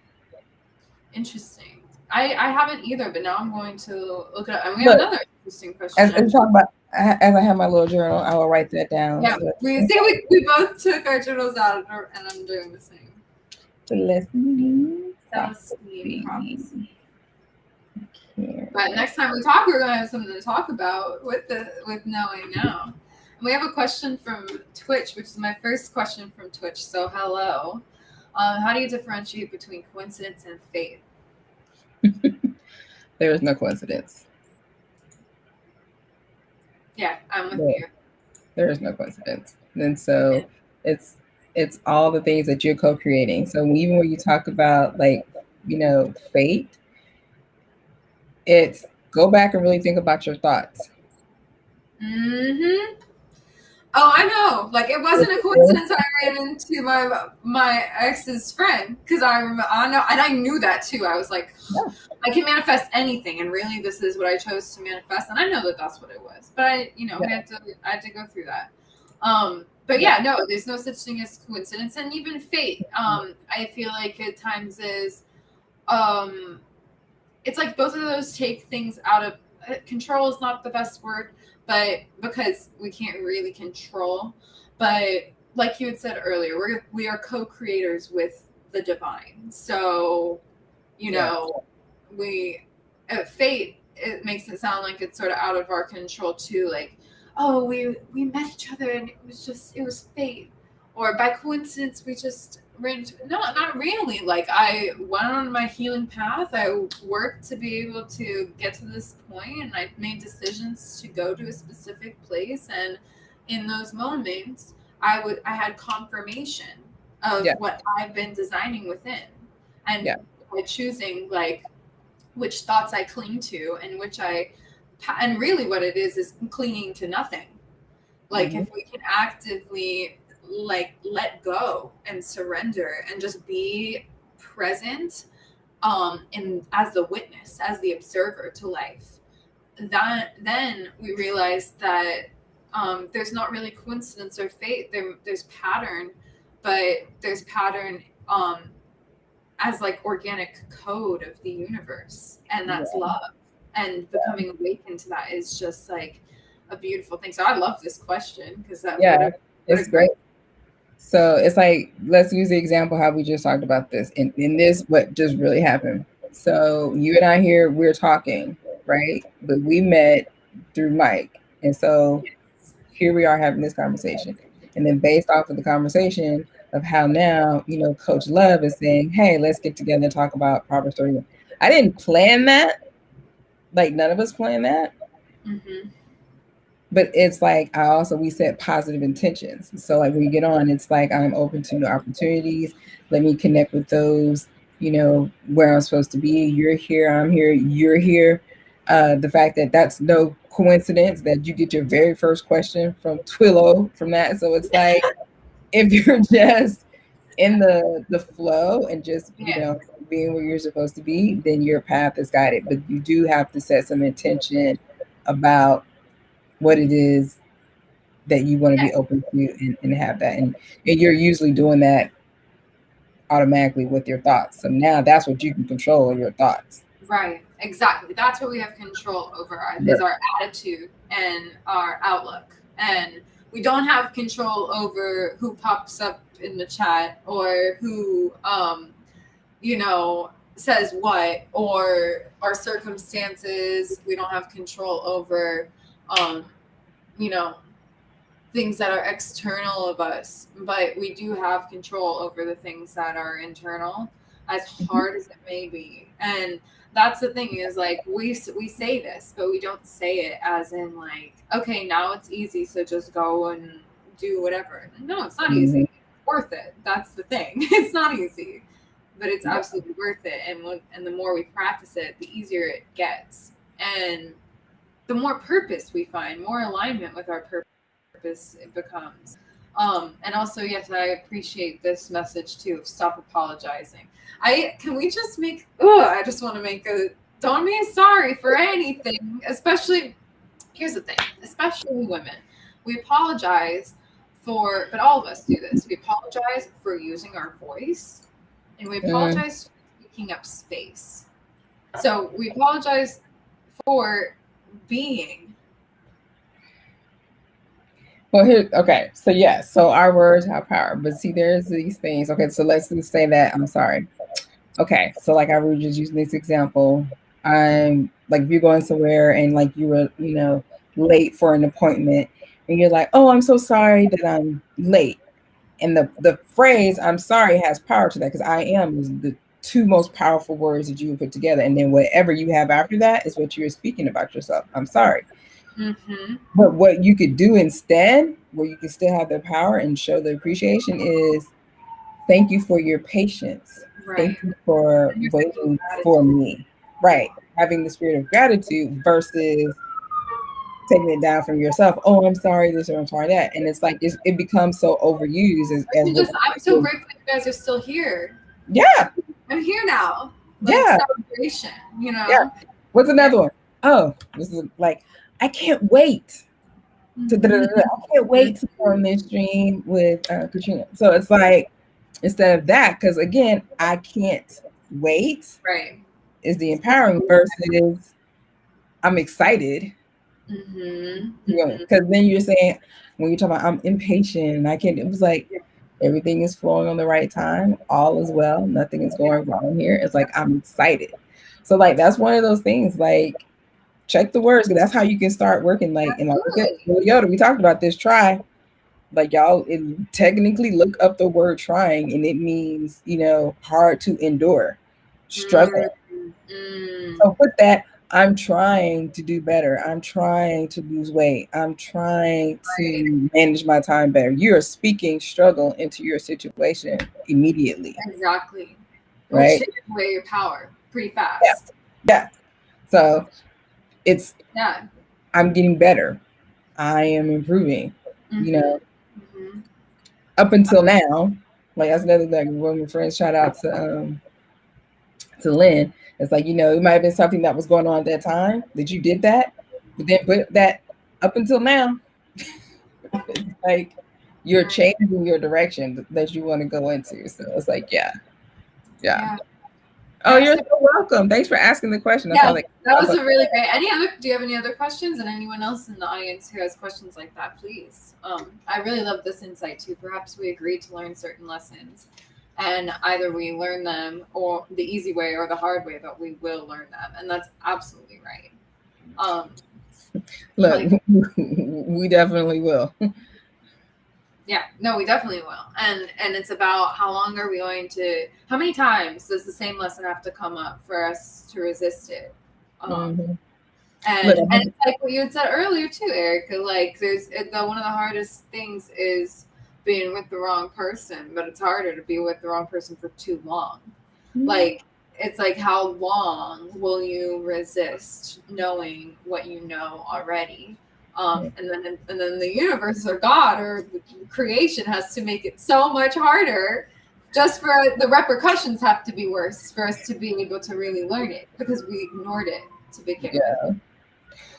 Interesting. I haven't either, but now I'm going to look it up. And we Look, have another interesting question. as talk about, as I have my little journal, I will write that down. Yeah, So. we both took our journals out, and I'm doing the same. So let's Prophecy. But next time we talk, we're going to have something to talk about with knowing now. And we have a question from Twitch, which is my first question from Twitch. So hello. How do you differentiate between coincidence and fate? There is no coincidence. Yeah, I'm with you. There is no coincidence. And so it's all the things that you're co-creating. So even when you talk about like, fate, it's go back and really think about your thoughts. Mm-hmm. Oh, I know. Like it wasn't a coincidence I ran into my ex's friend because I knew that too. I was like, I can manifest anything, and really, this is what I chose to manifest, and I know that that's what it was. But I had to go through that. But yeah, no, there's no such thing as coincidence, and even fate. I feel like at times is, it's like both of those take things out of control is not the best word. But because we can't really control, but like you had said earlier, we are co-creators with the divine. So, fate, it makes it sound like it's sort of out of our control too. Like, oh, we met each other and it was fate, or by coincidence we just no, not really. Like I went on my healing path. I worked to be able to get to this point, and I made decisions to go to a specific place. And in those moments, I had confirmation of what I've been designing within, and by choosing like which thoughts I cling to, and really what it is clinging to nothing. Like if we can actively like let go and surrender and just be present and as the witness, as the observer to life, then we realize that there's not really coincidence or fate. There's pattern, but there's pattern as like organic code of the universe, and that's love. And becoming awakened to that is just like a beautiful thing. So I love this question because it's great. So it's like, let's use the example how we just talked about this. In this, what just really happened. So you and I here, we're talking, right? But we met through Mike. And so here we are having this conversation. And then based off of the conversation of how now, Coach Love is saying, hey, let's get together and talk about Proverbs 31. I didn't plan that. Like none of us planned that. Mm-hmm. But it's like we set positive intentions. So like when we get on, it's like I'm open to new opportunities. Let me connect with those, where I'm supposed to be. You're here, I'm here, you're here. The fact that that's no coincidence that you get your very first question from Twillo from that. So it's like if you're just in the flow and just being where you're supposed to be, then your path is guided. But you do have to set some intention about what it is that you want to be open to and have that. And you're usually doing that automatically with your thoughts. So now that's what you can control, your thoughts. Right. Exactly. That's what we have control over is our attitude and our outlook. And we don't have control over who pops up in the chat or who, says what, or our circumstances. We don't have control over, things that are external of us, but we do have control over the things that are internal, as hard as it may be. And that's the thing is like we say this, but we don't say it as in like, okay, now it's easy, so just go and do whatever. No, it's not easy. It's worth it. That's the thing. It's not easy. but it's absolutely worth it. And the more we practice it, the easier it gets. And the more purpose we find, more alignment with our purpose it becomes. And also, yes, I appreciate this message too of stop apologizing. Can we just make, I just want to make a, don't be sorry for anything, especially, here's the thing, especially women. We apologize for, but all of us do this. We apologize for using our voice, and we apologize for taking up space. So we apologize for being. Well, here, okay. So yes, so our words have power, but see, there's these things. Okay, so let's just say that I'm sorry. Okay, so like I was just using this example. I'm like, if you're going somewhere and like you were, late for an appointment, and you're like, "Oh, I'm so sorry that I'm late." And the phrase "I'm sorry" has power to that, because I am is the two most powerful words that you would put together, and then whatever you have after that is what you're speaking about yourself. I'm sorry. Mm-hmm. But what you could do instead, where you can still have the power and show the appreciation, is thank you for your patience. Right. Thank you for waiting for me. Right. Having the spirit of gratitude versus taking it down from yourself. Oh, I'm sorry this or I'm sorry that. And it's like it becomes so overused as I'm so grateful you guys are still here. Yeah. I'm here now. Like, yeah. Celebration, Yeah. What's another one? Oh, this is like, I can't wait. I can't wait to go on this stream with Katrina. So it's like, instead of that, because again, I can't wait. Right. Is the empowering versus I'm excited. Because then you're saying, when you're talking about I'm impatient and I can't, it was like everything is flowing on the right time, all is well, nothing is going wrong here. It's like I'm excited. So like that's one of those things, like check the words, because that's how you can start working. Like, and like I said, Yoda, we talked about this, try. Like y'all technically look up the word trying, and it means, hard to endure, struggle. So put that, I'm trying to do better. I'm trying to lose weight. I'm trying to manage my time better. You are speaking struggle into your situation immediately. Exactly. Right? Take away your power pretty fast. Yeah. So it's, I'm getting better. I am improving, up until now. Like that's another thing. One of my friends, shout out to Lynn. It's like, it might have been something that was going on at that time that you did that, but then put that up until now. Like you're changing your direction that you want to go into. So it's like, yeah. Oh, you're so welcome. Thanks for asking the question. That's that was a really great. Do you have any other questions? And anyone else in the audience who has questions like that, please. I really love this insight too. Perhaps we agreed to learn certain lessons, and either we learn them or the easy way or the hard way, but we will learn them, and that's absolutely right. Look, we definitely will. Yeah, no, we definitely will. And it's about how long are we going to, how many times does the same lesson have to come up for us to resist it? And it's like what you had said earlier too, Erica, like one of the hardest things is being with the wrong person, but it's harder to be with the wrong person for too long. Like, it's like, how long will you resist knowing what you know already? And then the universe or God or creation has to make it so much harder, just for the repercussions have to be worse for us to be able to really learn it, because we ignored it to begin with.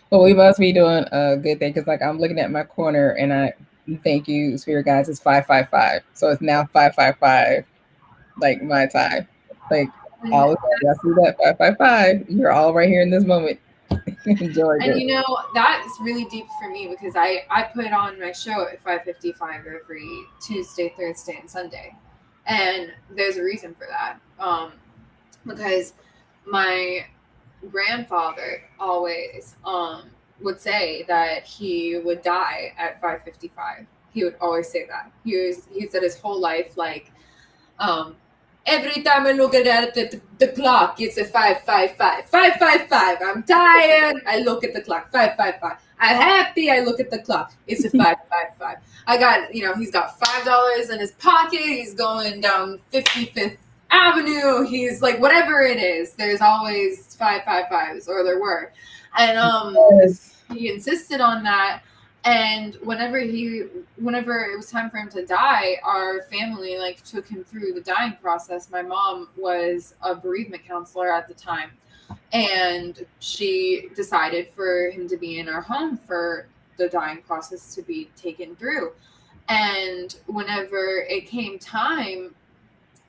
Well, we must be doing a good thing, because like I'm looking at my corner and I thank you, Spirit Guides, it's 555. So it's now 555, like my time. Like all of that, I see that 555. You're all right here in this moment. Enjoy and that is really deep for me, because I put on my show at 5:55 every Tuesday, Thursday, and Sunday, and there's a reason for that. Because my grandfather always would say that he would die at 5:55. He would always say that. He said his whole life, like, every time I look at the clock, it's a 5:55. 5:55. I'm tired. I look at the clock. 5:55. I'm happy. I look at the clock. It's a 5:55. I got, he's got $5 in his pocket. He's going down 55th avenue. He's like, whatever it is, there's always 555s, or there were. And Yes. he insisted on that. And whenever it was time for him to die, our family like took him through the dying process. My mom was a bereavement counselor at the time, and she decided for him to be in our home for the dying process to be taken through. And whenever it came time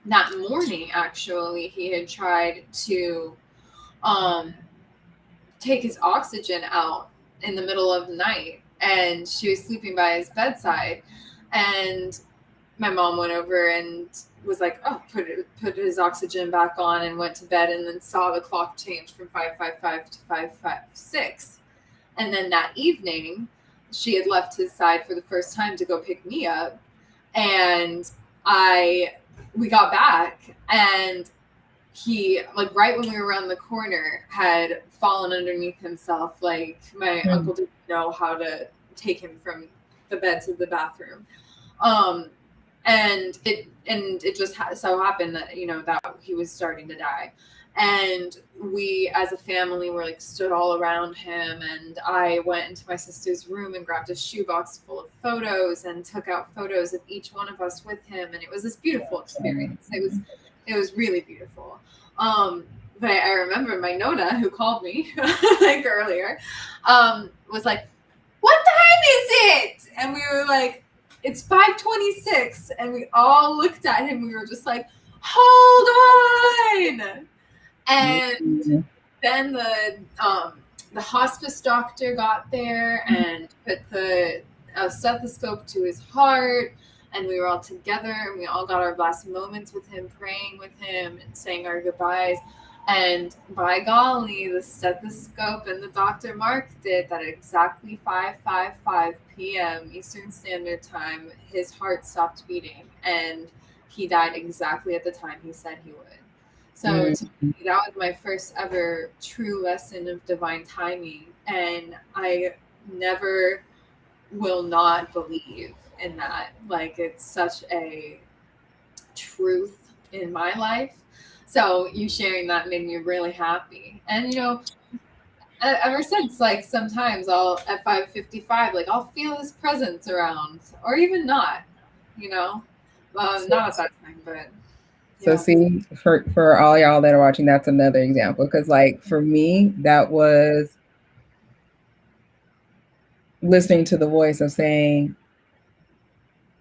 that morning, actually, he had tried to take his oxygen out in the middle of the night, and she was sleeping by his bedside. And my mom went over and was like, oh, put his oxygen back on, and went to bed, and then saw the clock change from 555 to 556. And then that evening, she had left his side for the first time to go pick me up. And we got back, and he, like, right when we were around the corner, had fallen underneath himself. Like, my uncle didn't know how to take him from the bed to the bathroom. And it just so happened that, that he was starting to die. And we, as a family, were like stood all around him. And I went into my sister's room and grabbed a shoebox full of photos and took out photos of each one of us with him. And it was this beautiful experience. It was really beautiful. But I remember my Nona, who called me like earlier, was like, "What time is it?" And we were like, "It's 5:26." And we all looked at him. We were just like, "Hold on." And then the hospice doctor got there and put the stethoscope to his heart, and we were all together, and we all got our last moments with him, praying with him and saying our goodbyes. And by golly, the stethoscope and the doctor marked it that at exactly 5:55 p.m. Eastern Standard Time, his heart stopped beating, and he died exactly at the time he said he would. So to me, that was my first ever true lesson of divine timing, and I never will not believe in that. Like, it's such a truth in my life. So you sharing that made me really happy. And ever since, like, sometimes I'll at 5:55, like, I'll feel his presence around, or even not, not at that time, but. So see, for all y'all that are watching, that's another example. Because, like, for me, that was listening to the voice of saying,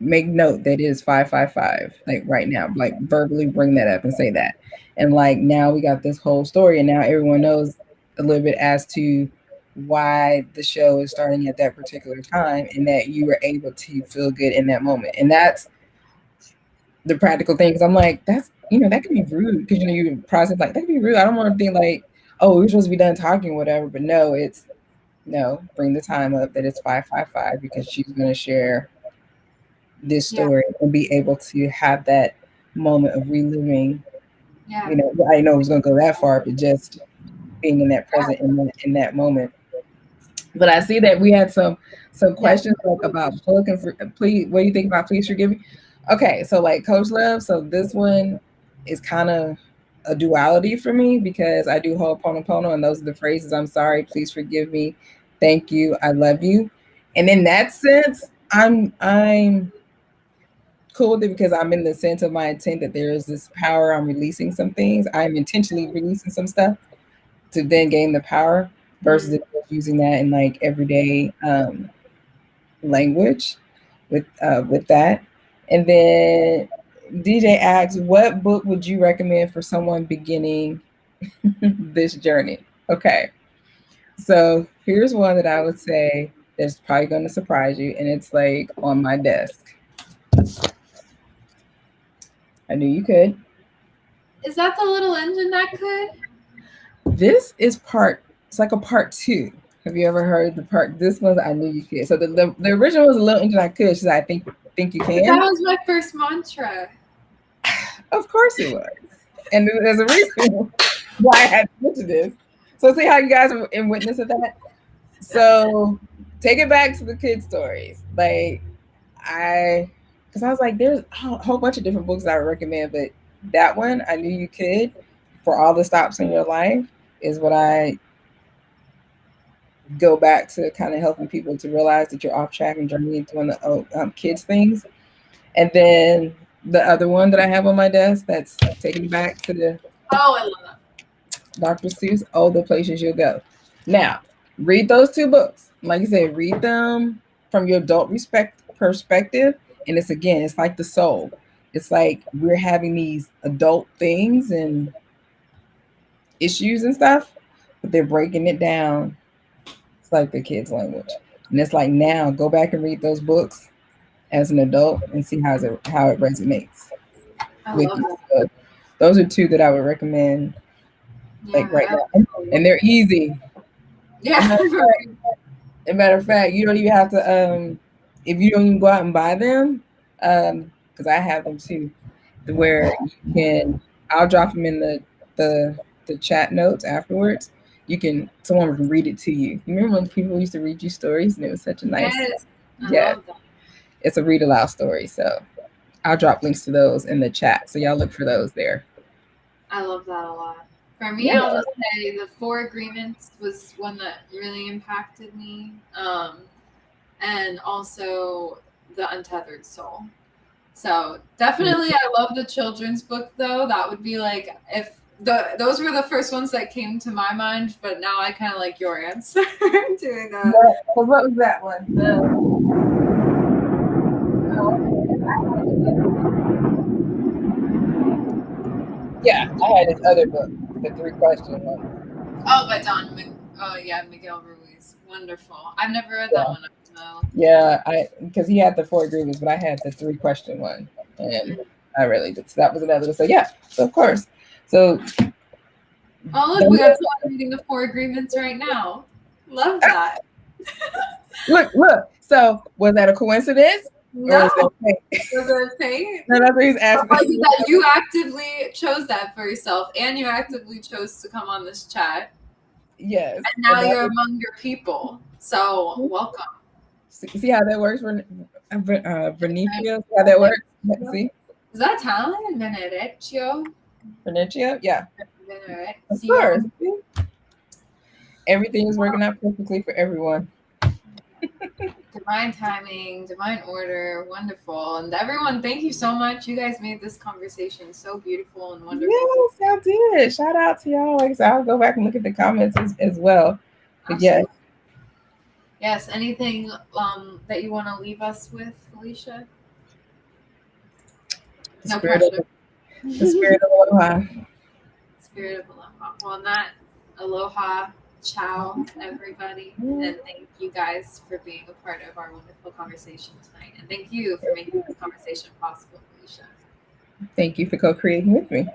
make note that it is 5:55, like right now, like verbally bring that up and say that. And like now we got this whole story, and now everyone knows a little bit as to why the show is starting at that particular time, and that you were able to feel good in that moment. And that's the practical thing. Because I'm like, that's, that could be rude, because you process like that could be rude. I don't want to think like, oh, we're supposed to be done talking, whatever. But no, bring the time up that it's 5:55, because she's going to share this story and be able to have that moment of reliving. I know it was going to go that far, but just being in that present in that moment. But I see that we had some questions like about book, and please, what do you think about Please Forgive Me? Okay, so like Coach Love, so this one is kind of a duality for me, because I do Ho'oponopono, and those are the phrases: I'm sorry, please forgive me, thank you, I love you. And in that sense, I'm cool with it, because I'm in the sense of my intent that there is this power. I'm releasing some things. I'm intentionally releasing some stuff to then gain the power, versus using that in like everyday language with that. And then DJ asks, what book would you recommend for someone beginning this journey? Okay, so here's one that I would say that's probably going to surprise you, and it's like on my desk. I knew you could. Is that the little engine that could? This is it's like a part 2. Have you ever heard the part? This was I Knew You Could. So the original was a little engine I could. She's like, I think you can. That was my first mantra. Of course it was. And there's a reason why I had to get to this. So see how you guys are in witness of that? So take it back to the kid stories. Like because I was like, there's a whole bunch of different books I would recommend, but that one, I Knew You Could, for all the stops in your life, is what I go back to, kind of helping people to realize that you're off track and journey and doing the kids things. And then the other one that I have on my desk that's taking me back to the Oh, I love that. Dr. Seuss, Oh, the Places You'll Go. Now, read those two books. Like I said, read them from your adult perspective. And it's like the soul. It's like we're having these adult things and issues and stuff, but they're breaking it down. It's like the kids' language. And it's like, now go back and read those books as an adult and see how it resonates with you. So those are two that I would recommend, like right now. And they're easy. Yeah. As a matter of fact, you don't even have to, if you don't even go out and buy them, because I have them too, where I'll drop them in the chat notes afterwards. Someone can read it to you. You remember when people used to read you stories, and it was such a nice, it's a read aloud story. So I'll drop links to those in the chat, so y'all look for those there. I love that a lot. For me, I'll just say the 4 Agreements was one that really impacted me. And also the Untethered Soul. So definitely, I love the children's book, though. That would be like, if those were the first ones that came to my mind, but now I kind of like your answer to that. What was that one? Yeah, I had this other book, the 3-question one. Oh, by Miguel Ruiz. Wonderful. I've never read that one. Yeah, because he had the 4 Agreements, but I had the 3-question one, and I really did. So that was another one. So yeah, so of course. So oh, look, we got someone reading the 4 Agreements right now. Love that. Look. So was that a coincidence? No. Was it fate? No, that's what he's asking. You actively chose that for yourself, and you actively chose to come on this chat. Yes. And now you're among your people. So welcome. See how that works for Venetia? How that works? See? Is that Italian? Venereccio? Venetia? Yeah. Of course. Everything is working out perfectly for everyone. Divine timing, divine order, wonderful. And everyone, thank you so much. You guys made this conversation so beautiful and wonderful. Yes, y'all did. Shout out to y'all. Like I said, I'll go back and look at the comments as well. But yes. Yes, anything that you want to leave us with, Felicia? No pressure. The spirit of aloha. Spirit of aloha. Well, not aloha. Ciao, everybody. And thank you guys for being a part of our wonderful conversation tonight. And thank you for making this conversation possible, Felicia. Thank you for co-creating with me.